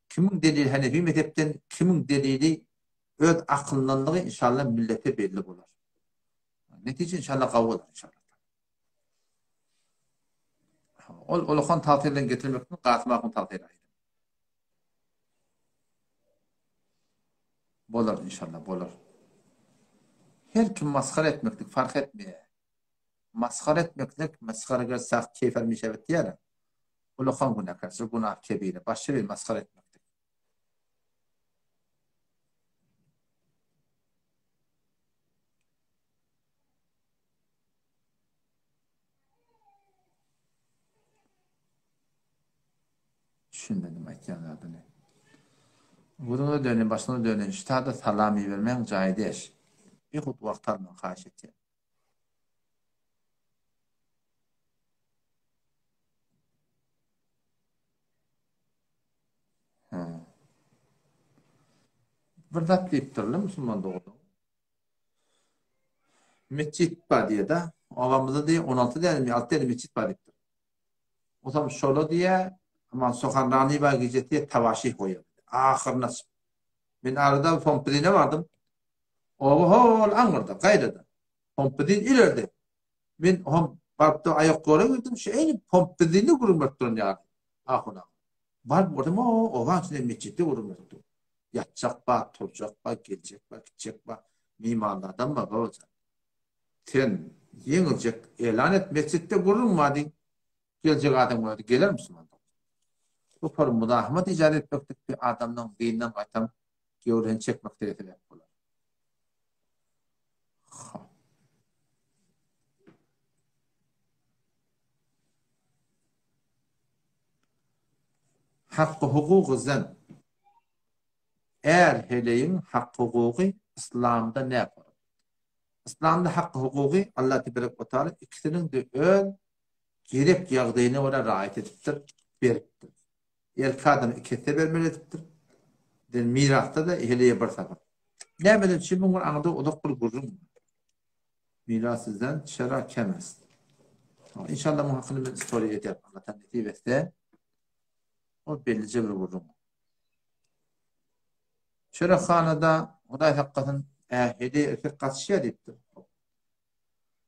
kimin delili Hanefi mezhepten, kimin delili öz akıllanlığı inşallah millete belli olur. Netice inşallah kavga olur inşallah. Olukan tatilden getirmekten qatmakın tatil aydı. Bolar inşallah, bolar. Her kim maskara etmektik fark etmeye. Maskara etmeklik, maskara görsak keyfer mişevet diyelim. Ulukan günah karşı, günah kebire. Başka bir maskara etmektik. Düşünmedim aytyanlardı ne? Bunu dönün, başına dönün. İştahda salami vermeyen caideş. Bir hut vaktarla karşı etken. Bir zat deyip durdu, Müslüman doğdu. Mescit Badiye'de, ağamızda diye 16 tane, 6 tane mescit var deyip durdu. O zaman şöyle diye, aman sokarlarını bagıcı diye tavaşih koyuyor. Ahır nasıl? Ben arada Pompidin'e vardım. Oğul Angır'da, Gayrı'da. Pompidin ileride. Ben barıpta ayak kola gördüm. Şeyini Pompidin'i kurulmak durun yani. Ahına. Barıp orada oğan içinde mescitte kurulmak durun. Yatacak ba, turacak ba, gelecek ba, gidecek ba. Mimarlardan ba olacak. Sen yenilecek, elan et, mescitte kurulmadın. Gelecek adam vardı. Gelir misin? Bu formunda Ahmet icat etmektik bir adamdan, beyinden kaçtan gevren çekmek tarafı yapıyorlar. Hakkı hukuku zen. Eğer heleyin hakkı hukuku İslam'da ne yapar? İslam'da hakkı hukuku Allah Tebarek ve Teala ikisinin de ön gerek yağdığını ona rahat ediptir, veriptir. Kadın ikisi vermelidir. Mirasta da heleye bir sabır. Ne bileyim şimdi bunun anında odak bir gurrum. Mirasızdan şera kemez. İnşallah bu hakkında bir story edeyim. Allah'tan netiveste o bellice bir gurrum. Şera khanada Huday hakikaten heleye erkek katışıya deyiptir.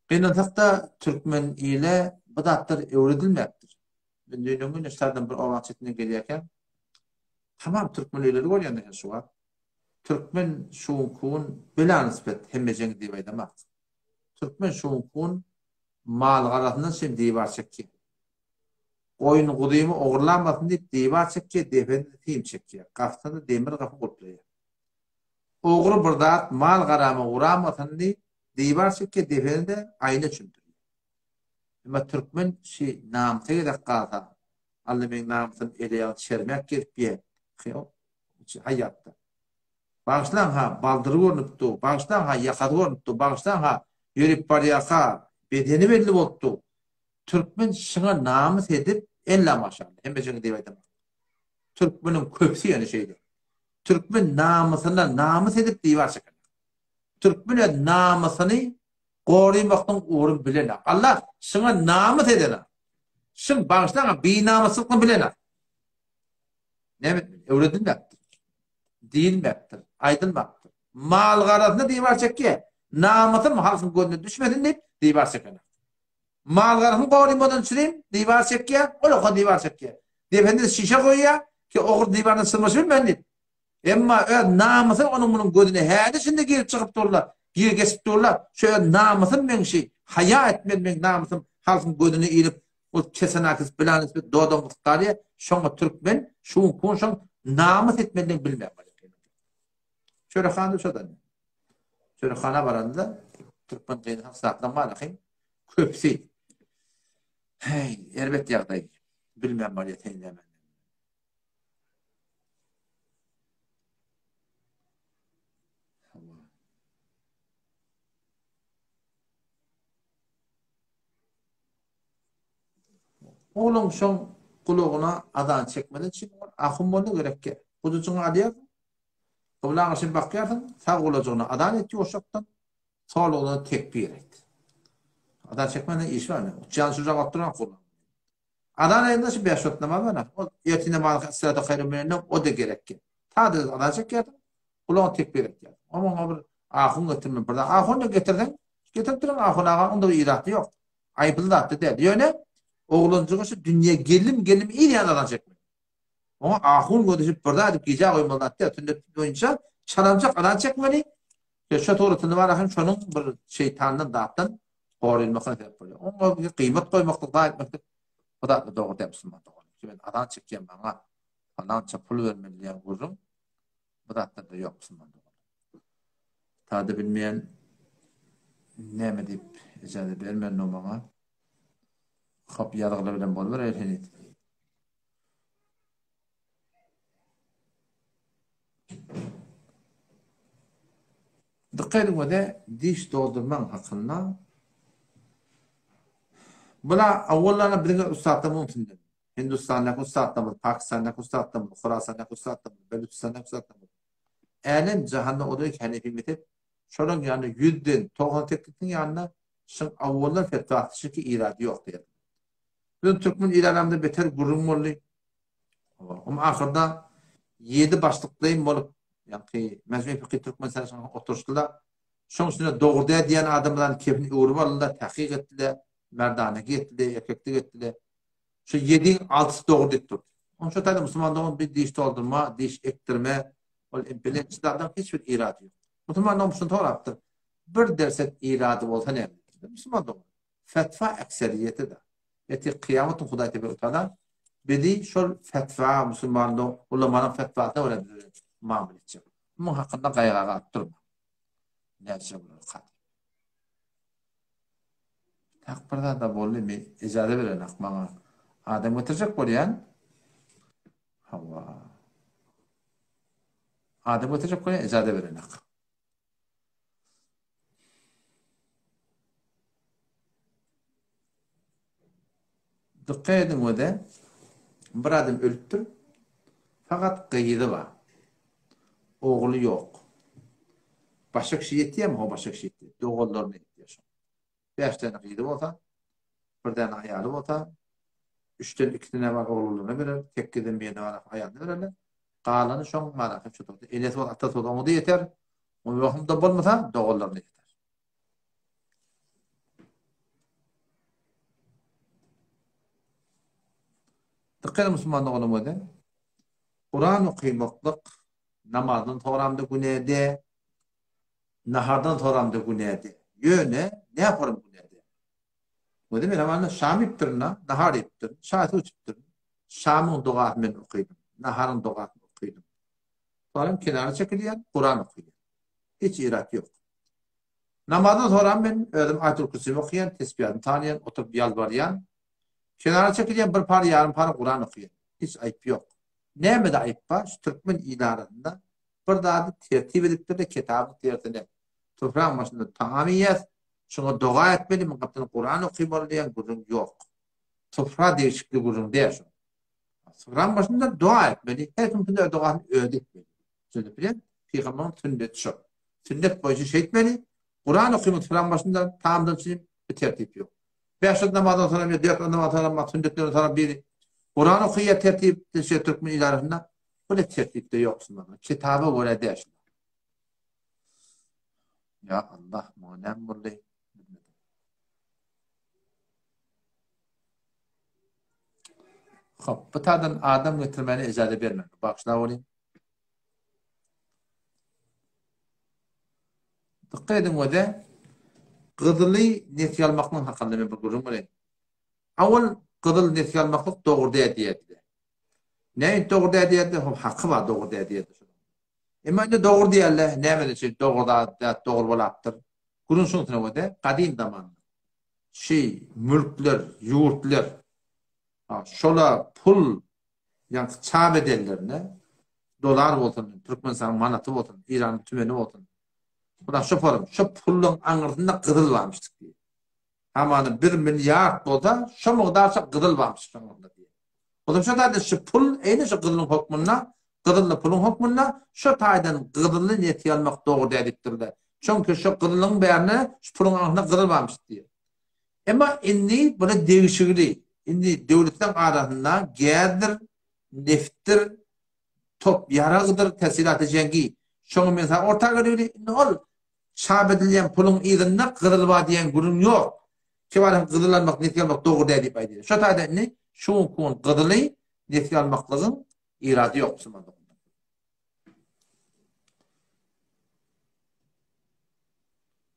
Kıynatakta Türkmen ile bıdattır evredilmektir. Ben dünyanın işlerden bir olan çetine gelirken tamam Türkmen üyeleri var yani şu var. Türkmen şunkun bila nispet hemmecen diye demek. Türkmen şunkun mal garasından şimdi divar çekki. Oyun kuduyumu oğurlanmasın deyip divar çekki, defende tim çekki. Kafasında demir kapı kurtluyor. Oğru burada mal garamı uğramasın deyip divar çekki, defende ayna çümdürüyor. Ama Türkmen namtaya da kalsa Allah benim namtın eleye çermek gelip hayatta. Bağışlan ha baldırı görünüptü, bağışlan ha yakadı görünüptü, bağışlan ha yürüp bariyaka bedeni belli oldu. Türkmen şuna namus edip elle maşallah. Hem beceni deyip Türkmen'in köpsü yani şeydi. Türkmen namusuna namus edip divar çeker. Türkmen'in namusunu korumaktan uğrun bilene. Allah şuna namus edene. Şun bağışlan ha bir namusunu bilene. Ne öğretilmektir. Değilmektir. Aydınmaktır. Mal garasında divar çekiyor. Namusun halkın gönlüne düşmedin deyip divar çekiyor. Mal garasını korumadan süreyim, divar çekiyor, o divar çekiyor. Defende şişe koyuyor ki o divarın sırması bilmem deyip. Ama namusun onun bunun gönlüne her şimdi girip çıkıp dururlar. Gir geçip dururlar. Şöyle namusun ben haya etmedim namusun halkın gönlüne eğilip o kesen akız bilen ismi doğduğum muhtarıya şuna Türkmen şun kun şun namus etmediğini bilmem. Şöyle kandı şuradan. Şöyle kana varanda Türkmen kıyın hak saatlan malakayım. Köpsi. Hey, elbet yağday. Bilmem var yeteğin hemen. Oğlum şon kulağına adan çekmeden çıkma. Ahım bunu gerekke. Kuducunu alıyor. Kıblağın için bakıyordun. Sağ kulağına adan etti o şoktan. Sol olanı tekbir et. Adan çekmeden iş var mı? Can şuraya baktıran kulağın. Adan ayında şimdi 5 şot namaz var. O yetine mal sırada hayrı o da gerekke. Tadı adan çekiyordun. Kulağın tekbir et. Ama ahım getirme burada. Ahım da getirdin. Getirdirin ahım ağam. Onda bir iratı yok. Ayıplı da attı değil. Yöne oğluncuğu dünya gelim iyi yandan çekmek. Ama ahun gödüşüp burada edip gece koymalı attı. Tündet boyunca çalamcak adan çekmeli. Şu doğrultuda var ahım şunun bir şeytandan dağıttan korunmasına sebep oluyor. Ona bir kıymet koymakta da etmekte. O da doğru demsin. Ben adan çekeceğim bana falan çapul vermeli diye vururum. Bu da da yok. Tadı bilmeyen ne mi deyip icazı vermeyen o bana. Hop yargılı bilen bolur erhenit. Dikkat edin diş doldurman hakkında bula avvallarına birine ustaatlamı tündüm. Hindistan'daki ustaatlamı, Pakistan'daki ustaatlamı, Khorasan'daki ustaatlamı, Beluchistan'daki ustaatlamı. Eğlen cihanda o da ki Hanefi mezhep şunun yanında 100'den 98'in yanında şun avvallar fetva atışı ki iradı yok diye. Bütün Türkmen ilanlarında beter gurum oldu. Ama ahırda 7 başlıklayım olup yani Mecmu'i Fıkhi Türkmen Serisi'ne oturuştular. Şunun üstüne doğruya diyen adamların kefini uğrup aldılar, tahkik ettiler, merdane gittiler, erkeklik ettiler. Şu 7'in 6'sı doğru ettiler. Onun için tabi Müslümanların bir diş doldurma, diş ektirme, bilinçlerden hiçbir iradı yok. Müslümanların şunu doğru bir derset iradı olsa ne yapıyor? Müslümanların fetva ekseriyeti de. Eti kıyametin Huday Tepe utadan bedi şol fetva Müslümanlığı ulamanın fetvasına öyle bir mamul edecek. Bunun hakkında gayrıga attırma. Ne yapacak bunu? Takbirda da bolli mi? İcade veren akmana. Adem götürecek bolyan. Allah. Adem götürecek bolyan icade veren ak. Dikkat edin o da bir adam ölüptür. Fakat kıyıdı var. Oğlu yok. Başka kişi yetti ama o başka kişi yetti. Doğullarını yetti. 5 tane kıyıdı olsa, bir tane ayalı olsa, 3'ten 2 tane var oğullarını verir, tek giden bir var ayağını verirler. Kalanı şu an manakı çoğudu. Enes var, atat var, onu da yeter. Onu bakımda bulmasa doğullarını yeter. Dikkat Müslümanlık olamadı. Kur'an okuymaklık namazdan toramda güneyde, nahardan toramda güneyde. Yöne ne yaparım güneyde? Bu demek ama Şam iptirna, nahar iptir, şahit uçiptir. Şam'ın doğat men okuydum, naharın doğat okuydum. Sonra kenara çekiliyen Kur'an okuydum. Hiç irat yok. Namazdan toram ben ödüm Ayatul Kürsi'yi okuyan, tesbihatını tanıyan, oturup yalvarayan, kenara çekiliyen bir par yarım par Kur'an okuyan. Hiç ayıp yok. Ne de ayıp var? Şu Türkmen ilanında bir daha tertip edip de kitabı tertip. Toprağın başında tamamiyet, şuna dua etmeli mi? Kaptanı Kur'an okuymalı diyen gurur yok. Toprağa değişikliği gurur değil şu. Toprağın başında dua etmeli. Her türlü de duanı öğretmeli. Şöyle bilen, Peygamber'in sünnet şu. Sünnet boyunca şey etmeli. Kur'an okuymalı toprağın başında tamamdan için bir tertip yok. 5 namazdan sonra bir 4 namazdan sonra sünnetten sonra bir Kur'an okuya tertip Türkmen idarasında böyle tertipte yoksun. Kitabı böyle değil. Ya Allah muanem burada. Hop, bu tadan adam getirmeni icade vermem. Bak şuna olayım. Dikkat edin o da Kızılı neti almaktan hakkında bir gurum var. Avval kızıl neti almaklık doğru diyedi. Ne doğru diyedi? Hakkı var doğru diyedi. Ama ne doğru diyorlar? Ne böyle şey doğru da doğru olacaktır. Kurun şunu o da kadim zamanında. mülkler, yurtlar, şola pul, yani çağ bedellerine, dolar olsun, Türkmenistan manatı olsun, İran'ın tümeni olsun. Buna şu pullun anırtında kızıl varmıştık diye. Ama 1 milyar dolar, şu muğdarsa kızıl varmıştık diye. O zaman şu tayda şu pul, aynı şu kızılın hukmununa, kızılı pulun hukmununa, şu taydan kızılı niyeti almak doğru dediktirler. Çünkü şu kızılın beyanı, şu pulun anırtında kızıl varmıştık diye. Ama indi buna değişikliği, indi devletten arasında geldir, neftir, top yarağıdır, tesilat-ı cengi. Şunu mesela ortağa göre ne ol? Şabedilen pulun iğdinde kırılma diyen gurun yok. Ki var kırılanmak, neti almak doğru değil deyip. Şu tayda ne? Şu kun kırılı, neti almaklığın iradı yok.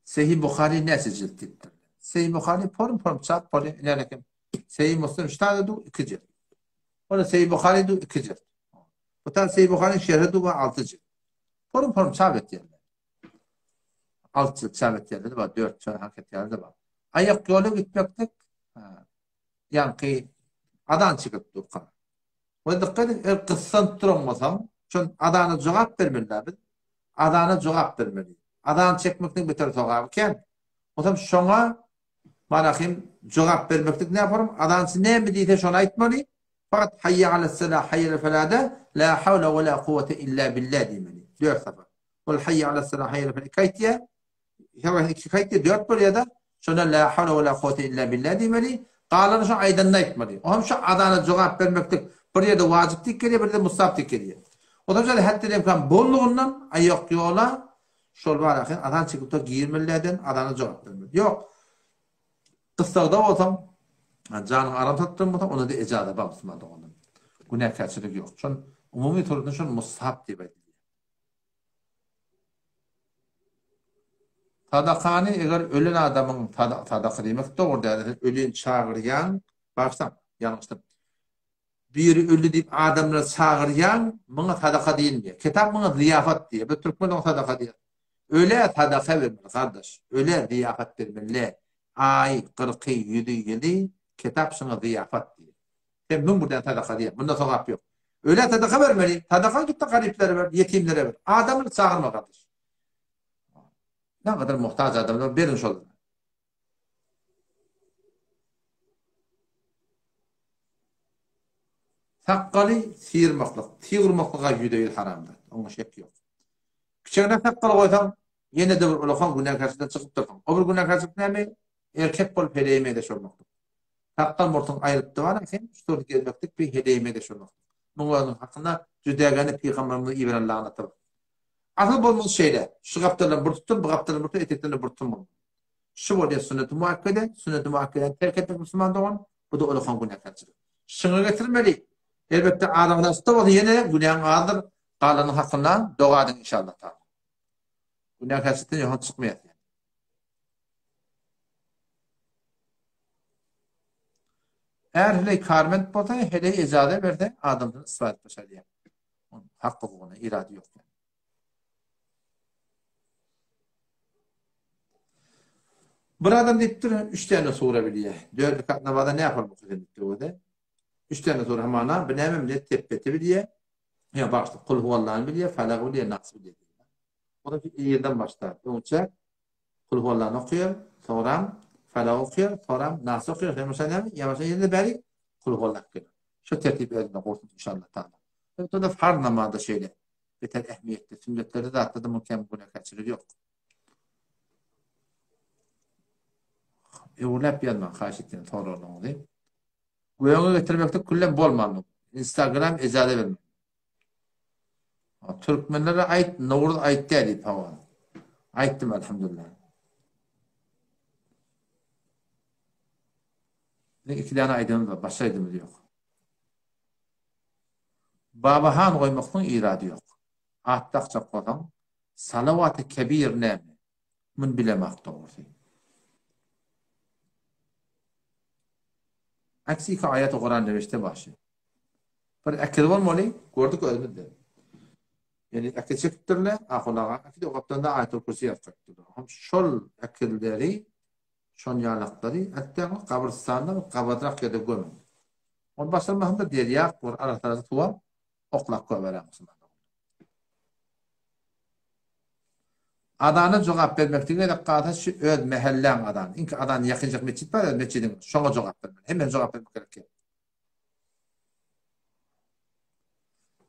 Sahih Bukhari nesi cilttir? Sahih Bukhari porum çap porum ilerlekim. Sahih Müslim 3 tane du 2 cilt. O da Sahih Bukhari du 2 cilt. Bu da Sahih Bukhari şerhi du 6 cilt. Porum çap ettiler. 6 cilt çap ettiler var 4 cilt hak ettiler var. Ayak yolu gitmektik. Yani adan çıkıp durkan. O dikkat kıssan tutulmasam çünkü adana cevap vermeliler. Adana cevap vermeli. Adan çekmekten beter soğarken o zaman şuna manahim cevap vermektik ne yaparım? Adan ne mi diyse şuna aytmalı. Fakat hayye aleyhisselah hayye felade la havle ve la kuvvete illa billah demeli. 4 sefer. Ve hayye aleyhisselah hayye felade kaytiye kaytiye 4 böyle ya da şuna la havle ve la kuvvete illa billah demeli. Qalanı şu aydan aytmalı. O hem şu adana cevap vermektik. Bir yerde vaciplik geliyor, bir de musabtik geliyor. O da şöyle hatta imkan bolluğundan ayak yola şol var axın adan çıkıp da giyirmelilerden adana cevap vermeli. Yok. Kıssada olsam canım aram tattım olsam ona da ecada babısmadı onun. Günahkarçılık yok. Çünkü umumi turunda şun musab diye ediliyor. Tadakani eğer ölen adamın tadakı demek doğru derler. Ölün çağıryan baksam yanlıştım. Bir ölü deyip adamları çağıryan bana sadaka değil diye. Kitap bana ziyafat diye. Bir Türkmen o sadaka diye. Öyle sadaka vermeli kardeş. Öyle ziyafat vermeli. Ay 47 kitap sana ziyafat diye. Sen bunu buradan sadaka diye. Bunda sokak yok. Öyle sadaka vermeli. Sadaka gitti gariplere ver, yetimlere ver. Adamları çağırma kardeş. Ne kadar muhtaç adamlar verin şöyle. Sakkalı sıyırmaklık. Sıyırmaklığa yüdeyi haramdır. Onun şek yok. Küçüğüne sakkalı koysam yine de bir ulakan günah karşısından çıkıp durkan. O bir günah karşısından ne mi? Erkek bol hedeyime de şolmaklık. Sakkal mortun ayrıttı var ki üstüne gelmektik bir hedeyime de şolmaklık. Bunların hakkında cüdegani peygamberimiz İbrahim'le anlatır. Asıl bolmaz şeyle. Şu kaptarla burtutum, bu kaptarla burtutum, eteklerle burtutum. Şu oluyor sünnet-i muakkeden terk etmek Müslüman doğan, bu da ulakan günah karşısından. Şunu getirmeli. Elbette ağzına ıstı yine günahın ağırdır. Qalanın hakkından doğadın inşallah. Günah karşısından yoğun çıkmayız. Eğer hele karment bolsa hele icade verdi adamdan ısrar etmişler diye. Hakkı buna irade yok. Bir adam deyip durun 3 tane sure biliyor. 4 rekat namazda ne yapar bu kızın? 3 tane sure hamana benemem de tepeti biliyor. Ya başta kul huvallahu biliyor, felak biliyor, nas biliyor. O da yerden başlar. Önce kul huvallahu okuyor, sonra felak okuyor, sonra nas okuyor. Mesela yavaş yavaş beri kul huvallahu okuyor. Şu tertip edildi korkun inşallah taala. Evet o da farz namazda şöyle. Beter ehemmiyetli. Sünnetleri de atladı mükemmel buna kaçırır yok. Evlep yanma karşıtın torunun değil. Güvene getirmekte kullen bolmanlı. Instagram icade verme. Türkmenlere ait Novruz ait değil hava. Aittim elhamdülillah. Ne 2 tane aydın var, başka aydın yok. Babahan koymaktan iradı yok. Attakça kodan salavat-ı kebir ne? Mun bilemek doğru. Aksi ki ayet-i Kur'an demişti başı. Bir akıl var mı öyle? Gördük öyle. Yani akıl çıktırla, ahulağa, akıl o kaptanda ayet-i kursi yapacaktır. Hem şol akılları, şon ýalakları hatta kabristanda kabadrak ýerde gömün. On başlamahında diýer ýak bor aratarda tuwap oklap koýberem. Adana jogap bermekdige de gaýta şu öz mehelläň adan. Inki adan ýakynjak meçit bar, meçidin şoňa jogap bermek. Hemen jogap bermek gerek.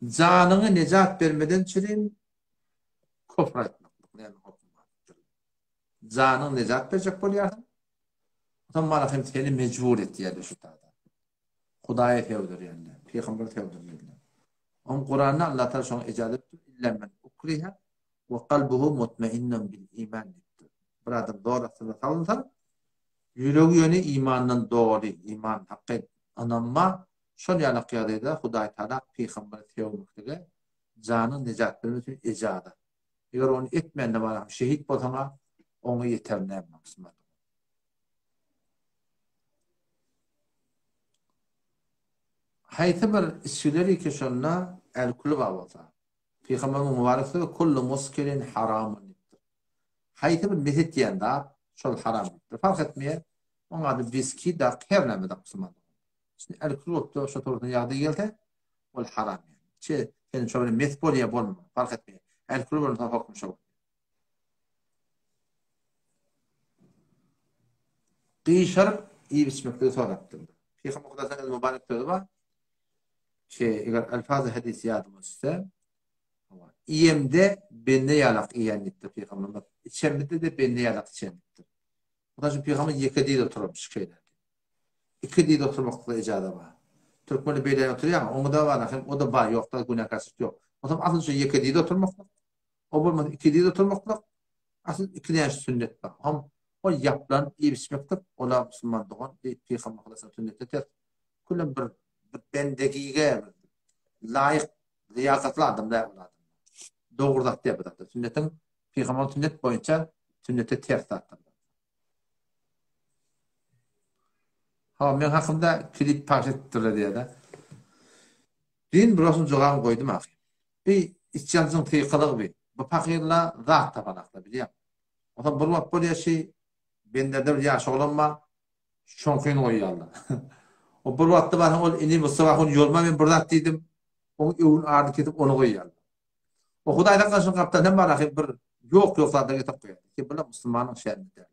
Janyny nejat bermeden çirin kofr etmek. Janyny nejat berjek bolýar. Otam malahym seni mecbur etýär şu taýda. Hudaýa tewdir ýa-ni. Peýgamber tewdir diýdiler. On Kur'an'da Allah Teala şoň ejad etdi. İlla men ukriha ve kalbuhu mutmainnun bil iman etdi. Bir adam doğrusunda salınsa yüreği yönü imandan doğru, iman hakkı ananma şol ýaly kıyadayda Hudaý Taala peýgamber tewmekdige janyny nejat bermek üçin ejada. Eger onu etmende bar şehit bolsaňa onu yeter näme. Hayta bir işleri ki şonna el-kulu bavata. Peygamber mübarek de kullu muskirin haramun. Hayta bir mehet diýende şol haram. Fark etmeýär. Oňa da viski da hernäme da kysman. Şimdi el-kulu da şo tordan ýagdy geldi. Ol haram. Çe sen şol mehet bolýa bolma. Fark etmeýär. El-kulu bilen hukm şo. Qiyşarp iyi biçmekde soratdy. Peygamber Hudaýyň mübarek sözi bar. Eğer alfazı hadis yadımızsa iyemde bende yalak iyenliktir Peygamber. İçemde de bende yalak içenliktir. Bu da Peygamber yekediyle oturmuş şeyler. İkediyle oturmakla icada var. Türkmenli beyler oturuyor ama onu da var. O da var. Yok da günah kasıt yok. O zaman aslında yekediyle oturmakla. O bulmadı ikediyle oturmakla. Aslında ikiliyen sünnet var. Ama o yapılan iyi biçmektir. Ola Müslüman doğan Peygamber Allah'ın sünnetidir. Kullen bir bendegiye layık liyakatlı adamlar var. Doğrudak diye bir sünnetin Peygamber sünnet boyunca sünnete ters tartdı. Ha men hakymda klip parçettirler diye de. Din burasını jogam koydum axı. Bir içjansın tıyqılığı bir. Bu fakirla zat tapanakta bilýär. Otan bir wagt bolýar şey benderde bir ýaş oğlan bar. Şoňkyny goýýarlar. O bir wagtda bar ol ini musabahun yolma men burdak diýdim. O öwün ardy ketip onu goýýarlar. O Hudaýdan gaşyň kapdan bar axy bir ýok-ýoklarda getip goýýar. Ki bu musulmanyň şernidir.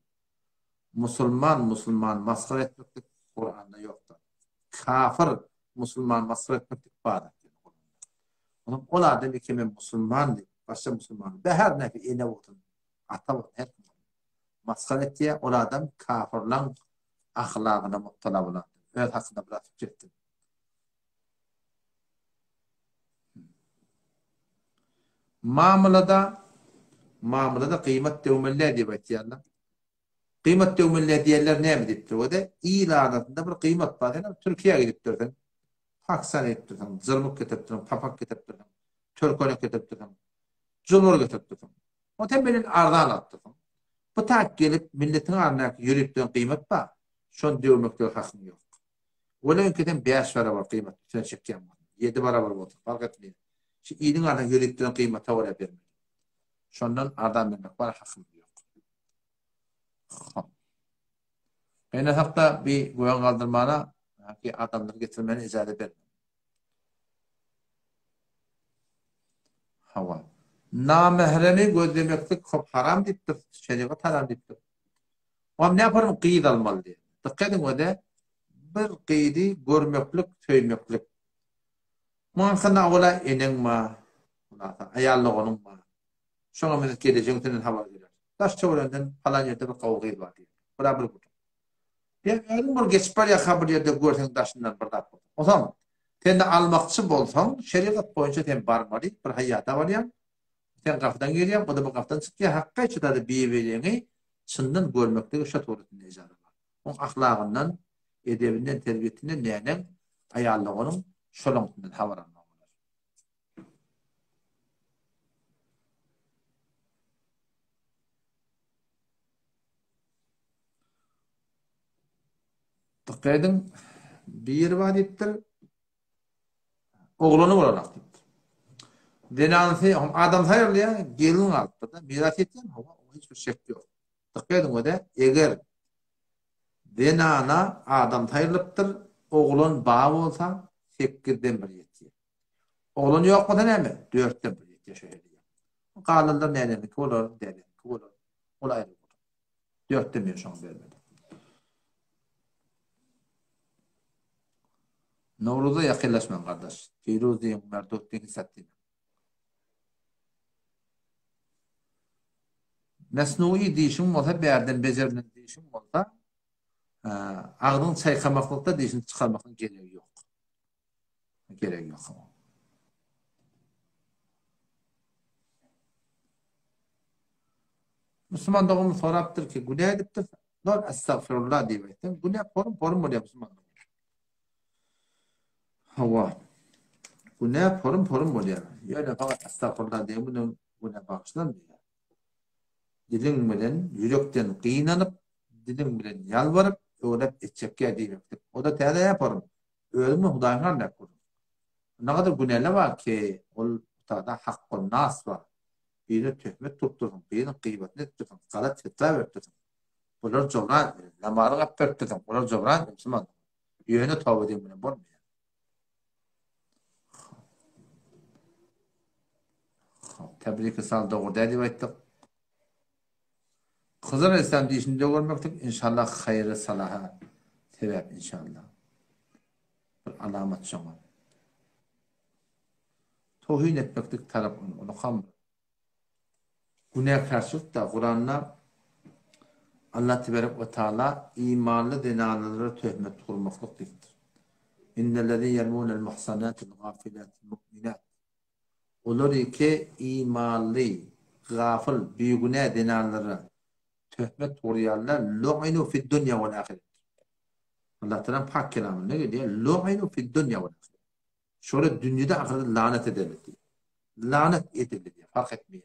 Musulman maskhara etmek Kur'an'da yoktur. Kafir musulman maskhara etmek bar. Onun adam ki men musulman başga musulman. Be her näki ene bolsun. Ata her maskhara etdiýär. O adam kafirlaň ahlagyna muttala bolar. Evet hakkında biraz fikrettim. Mamulada kıymet tevmiller diye bakıyorlar. Kıymet tevmiller diyenler ne mi diptir? O da ilanatında bir kıymet var. Yani Türkiye'ye gidip durdun. Pakistan'a gidip durdun. Zırmık getip durdun. Papak getip durdun. Türkonek getip durdun. Cumhur getip durdun. O tembelin ardan attırdın. Bu tak gelip milletin arına yürüyüp durdun kıymet var. Şon dövmekler hakkın yok. Olayın keten 5 barabar kıymet sen çekýän. 7 barabar boldy. Fark etmeýär. Şu ýylyň arna ýörekden kıymet tawara bermek. Şondan adam bermek bar hakym ýok. Ene hakda bir goýan galdyrmana ki adamlar getirmeni ijazet bermek. Hawa. Namehremi gözlemeklik çok haram diýipdir. Şeriat haram diýipdir. O ne yaparım qyýd almaly diýip. Dikkat edin o bir qeydi görmeklik, söýmeklik. Muhakkana ola eneň ma, ayallygynyň ma. Şoňa men gelecegiňden habar geler. Taş çöwrenden falan ýerde bir gowgy bar diýip. Biraber bu. Eger bir geçip bar habar ýerde görseň daşyndan bir dap. O zaman sen de almakçy bolsaň, şeriat boýunça sen barmady, bir haýata barýan. Sen gafdan gelýän, bu da bu gafdan çykýar, hakka çytady biýeňi çyndan görmekde şo torutyny ejada bar. O ahlagyndan edebinden terbiyetinden nänen ayallygynyň şolaňdan habar almak bolar. Taqaýdyn bir wagtdir oglany bolar diýip. Denansi adam haýrly gelin alpda miras etýän hawa hiç bir şek ýok. Taqaýdyn o da eger Denana adam tayılıptır. Oğlun bağ olsa 8'den 1 yetiyor. Oğlun yok mu da mi? 4'ten 1 yetiyor şöyle. Kalırlar nedenlik olur, dedenlik olur. Olay olur. 4'ten 1 şans vermedi. Novruz'a yakınlaşman kardeş. Firuz diyeyim, merdut diyeyim, hissettiğim. Mesnui deyişim olsa, bir yerden becerilen deyişim olsa, ağzını çaykamaklıkta deyişini çıkarmakın gereği yok. Gereği yok. Müslüman doğumu soraptır ki, günah ediptir. Doğru, estağfirullah diyeyim. Günah porum oluyor Müslüman doğumu. Hava. Günah porum oluyor. Yani fakat estağfirullah diyeyim, bunu günah bağışlanmıyor. Dilin bilen, yürekten kıyınanıp, dilin bilen yalvarıp, öğrep etçekke diyecektir. O da teyze yaparım. Ölümü hudayhan yaparım. Ne kadar günahlı var ki, o da hakkın nas var. Birini töhmet tutturun, birini kıymetini tutturun, kalat fitla vertirsin. Bunlar cobran, namarı kaptırtırın, bunlar cobran, Müslüman. Yönü tavı edeyim bunu, bulmuyor. Tebrik sal doğru dedi ve ettik. Hızır Aleyhisselam deyişinde görmektik, inşallah hayırı salaha sebep inşallah. Bir alamet şama. Tohin etmektik tarafını, onu kam. Günah karşılık da Kur'an'la Allah Tebarek ve Teala imanlı denalılara töhmet kurmaklık değildir. İnnellezî yermûnel muhsanâtil gâfilâtil mu'minât. Olur ki imanlı, gafil, büyügüne denalılara töhmet kuruyarlar. Lu'inu fid dünya vel ahiret. Allah Teala pak kelamı ne diyor? Lu'inu fid dünya vel ahiret. Şöyle dünyada ahirette lanet edilir diyor. Lanet edilir diyor. Fark etmiyor.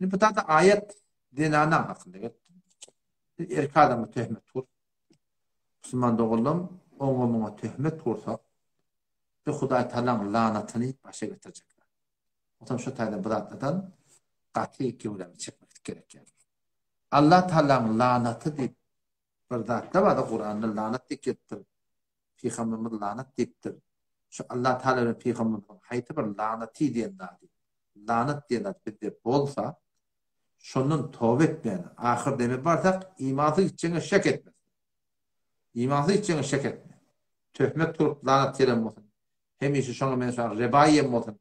Bu tarzda ayet denanan hakkında. Erkek adamı töhmet kur. Müslüman doğullum, ona töhmet kursa, bir Huday Teala'nın lanetini başa getirecekler. O zaman şu tarzda bırakmadan katı iki ulemi çekmek gerekiyor. Allah Teala'nın laneti deyip, bir da var da Kur'an'ın lanet dikettir. Peygamberimiz lanet diktir. Şu Allah Teala'nın Peygamberimiz hayatı bir laneti diyenler. Lanet diyenler bir de bolsa, şunun tövbe etmeyen, ahir demi bardak, imanı içine şek etmez. İmanı içine şek etmez. Töhmet turup lanet yeren olsun. Hem işi şuna mesela rebaiyem olsun,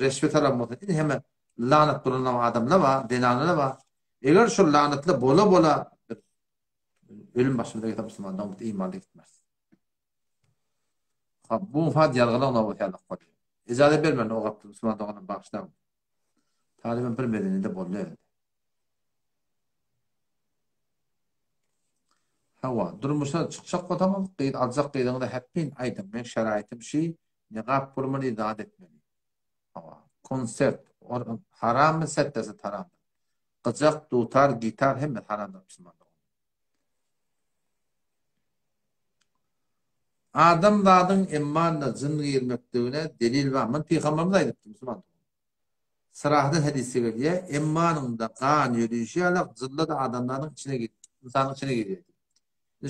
reşvet aram olsun. Hemen lanet bulunan adamla var, denanına var. Eğer şu lanetle bola ölüm başımda giden Müslümandan imanı gitmez. Bu mufad yargılan o vakaylık var. İcazet vermeyin o kaptı Müslümandan bağışlar. Taliban bir medeninde boluyor. Hava durmuşa çıkacak o tamam. Qeyd alacak qeydini hepin aydım. Men şeraitim şey niqab kurmanı idat etmeli. Hava konsert haram mı settesi haram. Qıcaq, dutar, gitar hem haramdır Müslümanlar. Adam dadın immanla zın girmekliğine delil var. Men Peygamberimiz aydık Müslümanlar. Sırahda hadisi geliyor. İmmanında kan yürüyüşü alak zılla da adamların içine gidiyor. İnsanın içine gidiyor.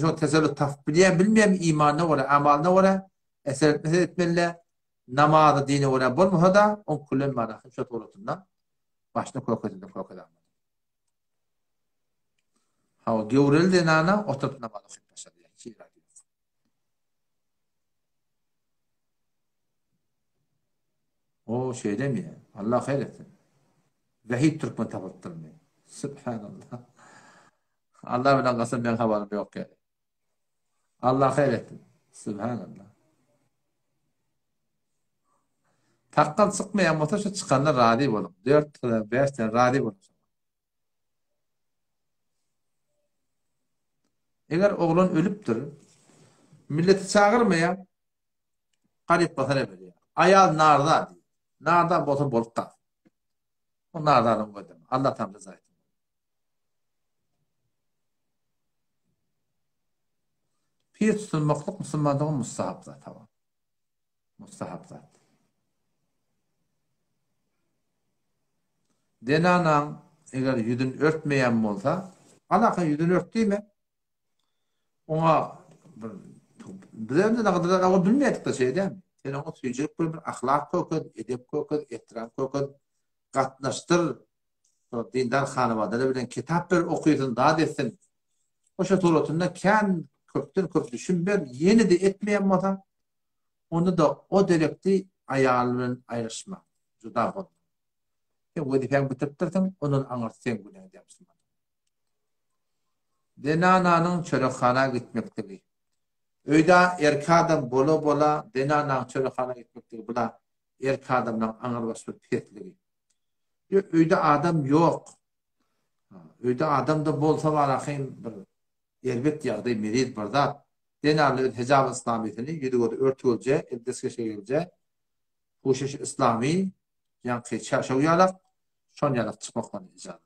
Şu tesellü tafbiliye bilmeyem imanına vura, amalına vura, eser etmeli, namazı dini vura, bol muhada, on kullen manakın şat olutundan, başına korkudan. Hava gevurel denana, oturup namazı kıtlaşadı. O şey demiyor. Allah hayretsin. Vahid Türkmen tabattırmıyor. Subhanallah. Allah bilen kasım ben haberim yok yani. Allah hayretsin. Subhanallah. Takkal sıkmayan motor şu çıkanlar radi olun. 4-5 tane radi olun. Eğer oğlun ölüptür, milleti çağırmaya garip basana veriyor. Ayal narda diyor. Narda botu bolukta. O nardanın koydum. Allah tam rıza etsin. Pir tutulmaklık Müslümanlığın mustahap zat. Tamam. Mustahap zat. Denanan eğer yüzün örtmeyen olsa alaka yüzün ört değil mi? Ona bilen de ne kadar ama bilmedik de şey değil mi? Sen ona suyuculuk bir ahlak kokun, edep kokun, ehtiram kokun, katlaştır. Dindar hanıvaları bilen kitap bir okuyutun daha desin. O şatoratında kendi köpten köp düşün bir yeni de etmeyen mata onu da o direkti ayarların ayrışma. Juda bol. Ya bu difen bitirtirdim onun anartsen bu ne yapsın. Denananın çörexana gitmekteki. Öyda erkadam bola denananın çörexana gitmekteki. Bula erkadamdan anarbaşı petligi. Öyda adam yok. Öyda adam da bolsa var akın bir elbet yağdı merid barda. Denarlı hicab İslamiyetini yüdügoda örtülce, eldeske şeyilce huşeş İslami yankı çarşav yalak son yalak çıkmaktan icadına.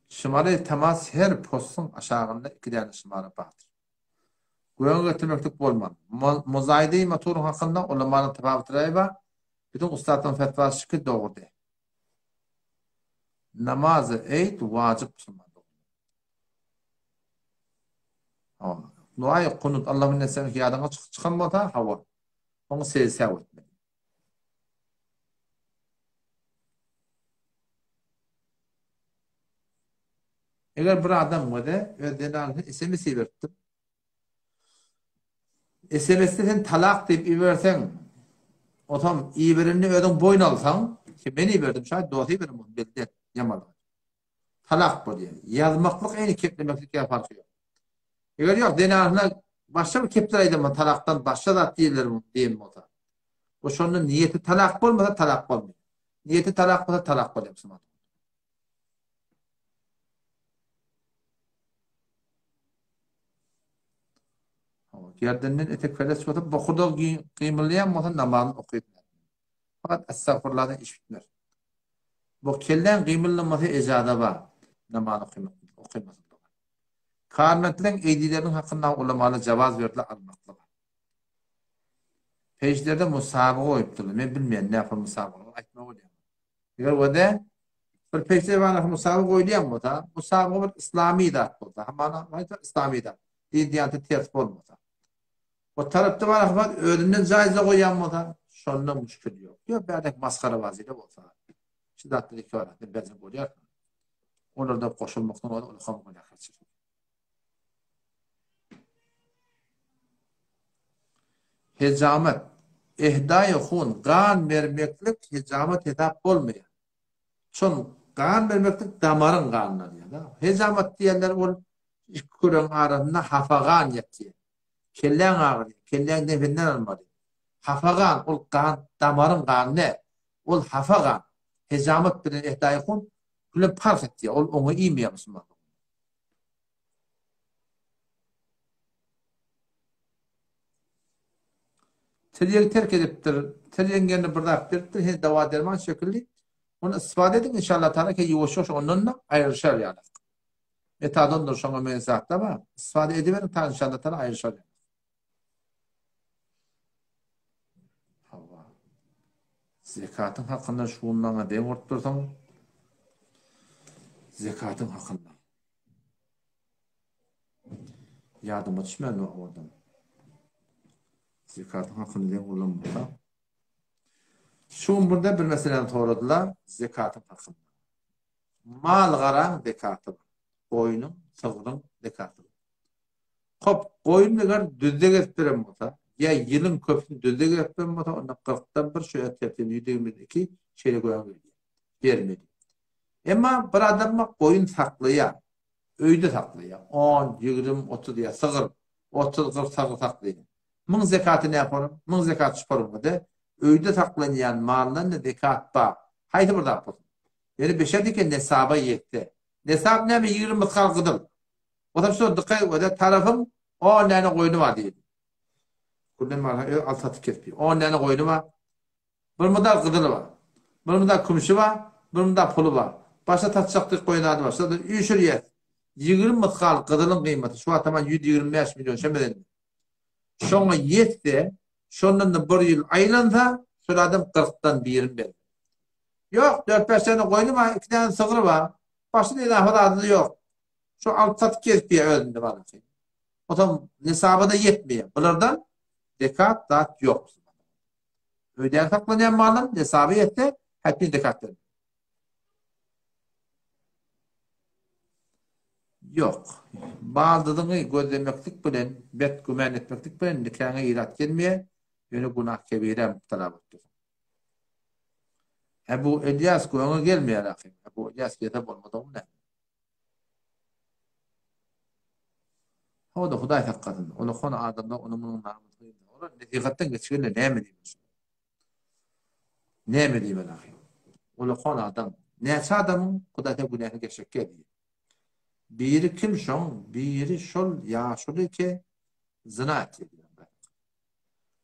Şımarı temas her postun aşağında 2 tane şımarı bağdır. Güven götürmektik bolman. Mozaydi motorun hakkında olamanın tefavütüreyba bütün ustadın fetvası ki doğru de. Namazı eğit vacip Müslüman. Duayı kunut Allah'ın neseni ki yadına çıkan mıda hava. Onu seyirsev etmeli. Eğer bir adam var da ödenen SMS'i verdim. SMS'te sen talak deyip iversen o tam iyi verenini ödün boyun alsan ki ben iyi verdim şayet doğatı verim bunu belli yamalı. Talak bu diye. Yazmaklık en keplemeklik yapar ki yok. Eğer yok denarına başka bir keplereydi ama talaktan başka da değillerim diyeyim o da. O şunun niyeti talak olmasa talak olmuyor. Niyeti talak olmasa talak oluyor. Yerdinden etek feles batıp bokuda kıymırlayan matan namazını okuyup. Fakat estağfurullah iş bitmer. Bu kellen kıymırlaması ecada var. Namazını okuymasın. Karnetlen eydilerin hakkında ulamalı cevaz verdiler almakla. Pejlerde musabığı oyuptular. Ben bilmeyen ne yapar musabığı. Açma oluyor. Eğer o da bir pejde var musabığı oylayan mı da? Musabığı bir İslami dağıt oldu. Ama İslami dağıt. Diyantı tertip olmadı. O tarafta var ahmet öğrenilen caizle koyan mı da? Şonda müşkül yok. Yok berdek maskara vaziyeti olsa. Şidatlı iki öğretmen bezin koyar. Onlar da koşulmaktan onu kamu koyar. Hecamet. Ehdai hun. Gan vermeklik hecamet hitap olmuyor. Çon gan vermeklik damarın ganlar ya. Hecamet diyenler ol kurun arasında hafagan yetiyor. Kellen ağrıyor. Kellen nefenden almadı. Hafagan, ol kan, damarın kan ne? Ol hafagan. Hecamet bilen ehdai kun, güle park etti. Ol onu iyi mi yapmışsın? Teriyeni terk ediptir. Teriyeni bırakıptır. Hem dava derman şekilli. Onu ispat edin inşallah Teala ki yavaş onunla ayrışar yani. Metadondur şuna menzaat ama ispat ediverin ta inşallah Teala ayrışar. Zekatın hakkında şundan dem orttursan zekatın hakkında yardım etmez mi oradan? Zekatın hakkında dem olanmasa şu burada bir mesele toradılar zekatın hakkında. Mal garan zekatı. Koyunun, sığırın zekatı. Hop koyun negar düzde getiririm olsa ya yılın köpünü düzde getiririm olsa onda 40'tan bir şöyle tertip 122 şeyle koyan vermedi. Ama bir adamma koyun saklaya, öyde saklaya 10, 20, 30 ya sığır 30-40 sığır saklaya. Mın zekatı ne yaparım? Mın zekatı çıkarım mı de? Öyde saklayan malından da zekat var. Haydi burada yapalım. Yani 5'e diken nesaba yetti. Nesab ne mi 20 kalkıdıl. O da şu dikkat tarafım 10 tane koyunu var diye. Bundan var altı kespi. 10 tane koyunu var. Bir mıdar kıdılı var. Bir mıdar kumşu var. Bir mıdar pulu var. Başta tatacaktık koyun adı var. Şurada 3 yer. 20 mıtkal kıdılın kıymeti. Şu an tamam 125 milyon şemeden. Şuna yetti. Şundan da bir yıl aylansa şöyle adam 40'tan bir yerim verir. Yok 4-5 tane koyunu var, 2 tane sığırı var. Başında ilahı adı yok. Şu alt satı kesip öldü bana. O zaman hesabı da yetmiyor. Bunlardan zekat dağıt yok. Ödeyen saklanan malın hesabı yetti. Hepini zekat verir. Yok. Bazılarını gözlemeklik bilen, bet gümen etmeklik bilen nikahına irat gelmeye, yönü günah kebire muhtelaf ettir. Ebu İlyas koyuna gelmeye rakip. Ebu İlyas kitap olmadı mı ne? O da Huday hakkında. Onu konu adamda onun bunun namazıydı. Onun netikatten geçiyorlar ne mi diyeyim? Ne mi diyeyim rakip? Onu konu adam. Neyse adamın Huday'da günahını geçecek diye. Biri kim şon? Biri şol yaşlı ki zina ediyor.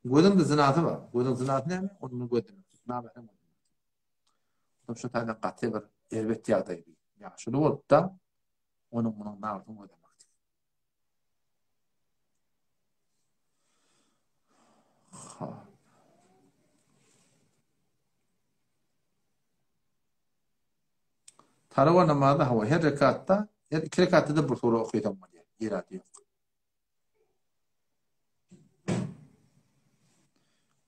Gözün de zinatı var. Gözün zinatı ne mi? Onu gözlemek. Ne yapayım? Şu tane katı bir elbette yağdaydı. Yaşlı olup da onun bunun ne yaptığını ödemek. Taravih namazı hava her rekatta, her 2 rekatta da bir sure okuyacağım diye irade yok.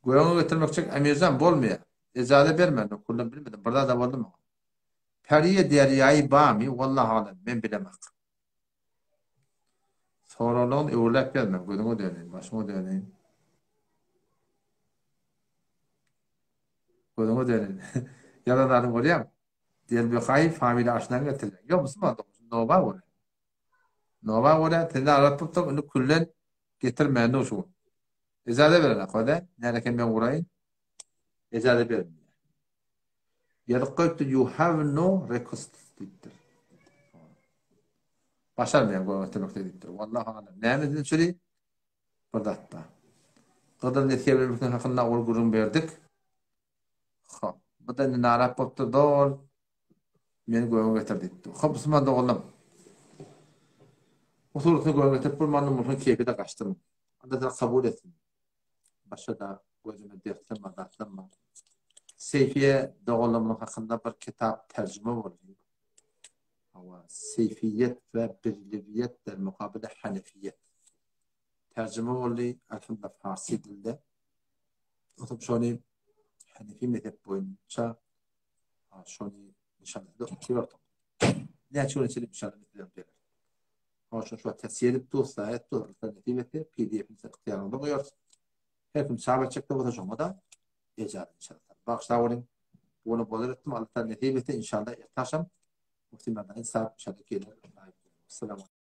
Goyanı getirmek için emirden bolmuyor. Ecazı vermedim, kullan bilmedim. Burada da oldu mu? Periye deryayı bağımı, vallahi alem, ben bilemem. Sonradan evlek gelmem, gözüme döneyim, başıma döneyim. Gözüme döneyim. Yalanlarım oluyor mu? Diğer bir kayıp familya aşından getirecek. Yok musun? Nova var. Nova var. Tende aratıp da onu kullen getirmeyen o şu. Ecazı verin akıda. Nerede ben vurayım? Ecazı verin. Yadqaytu you have no request dittir. Başarmayan götürmekte dittir. Vallahi alem. Neyimizin süri? Buradatta. Kadar netiye vermekten hakkında ol gurun verdik. Bu da narap boptu dol. Meni göğe getirdi. Kapısıma da oğlum. O surutunu göğe getirip bulmanın mulkun keyfi de kaçtım. Anda da kabul ettim. Başa da gözüme dertleme, dertleme. Seyfiye doğulamın hakkında bir kitap tercüme oldu. Ama seyfiyet ve birliviyet der mukabele hanefiyet. Tercüme oldu. Elhamdülillah Farsi dilde. Otup şunu Hanefi mezhep boyunca şunu inşallah da okuyordum. Ne açığı için inşallah mezhep Hoş şu tavsiye edip dostlar et alternatifte PDF'in ihtiyarında koyuyoruz. Her gün sabah çıktı bu da şomada ecaz inşallah. Başta olun. Bunu bozar ettim alternatifte inşallah taşım. Muhtemelen hesap inşallah gelir. Selam.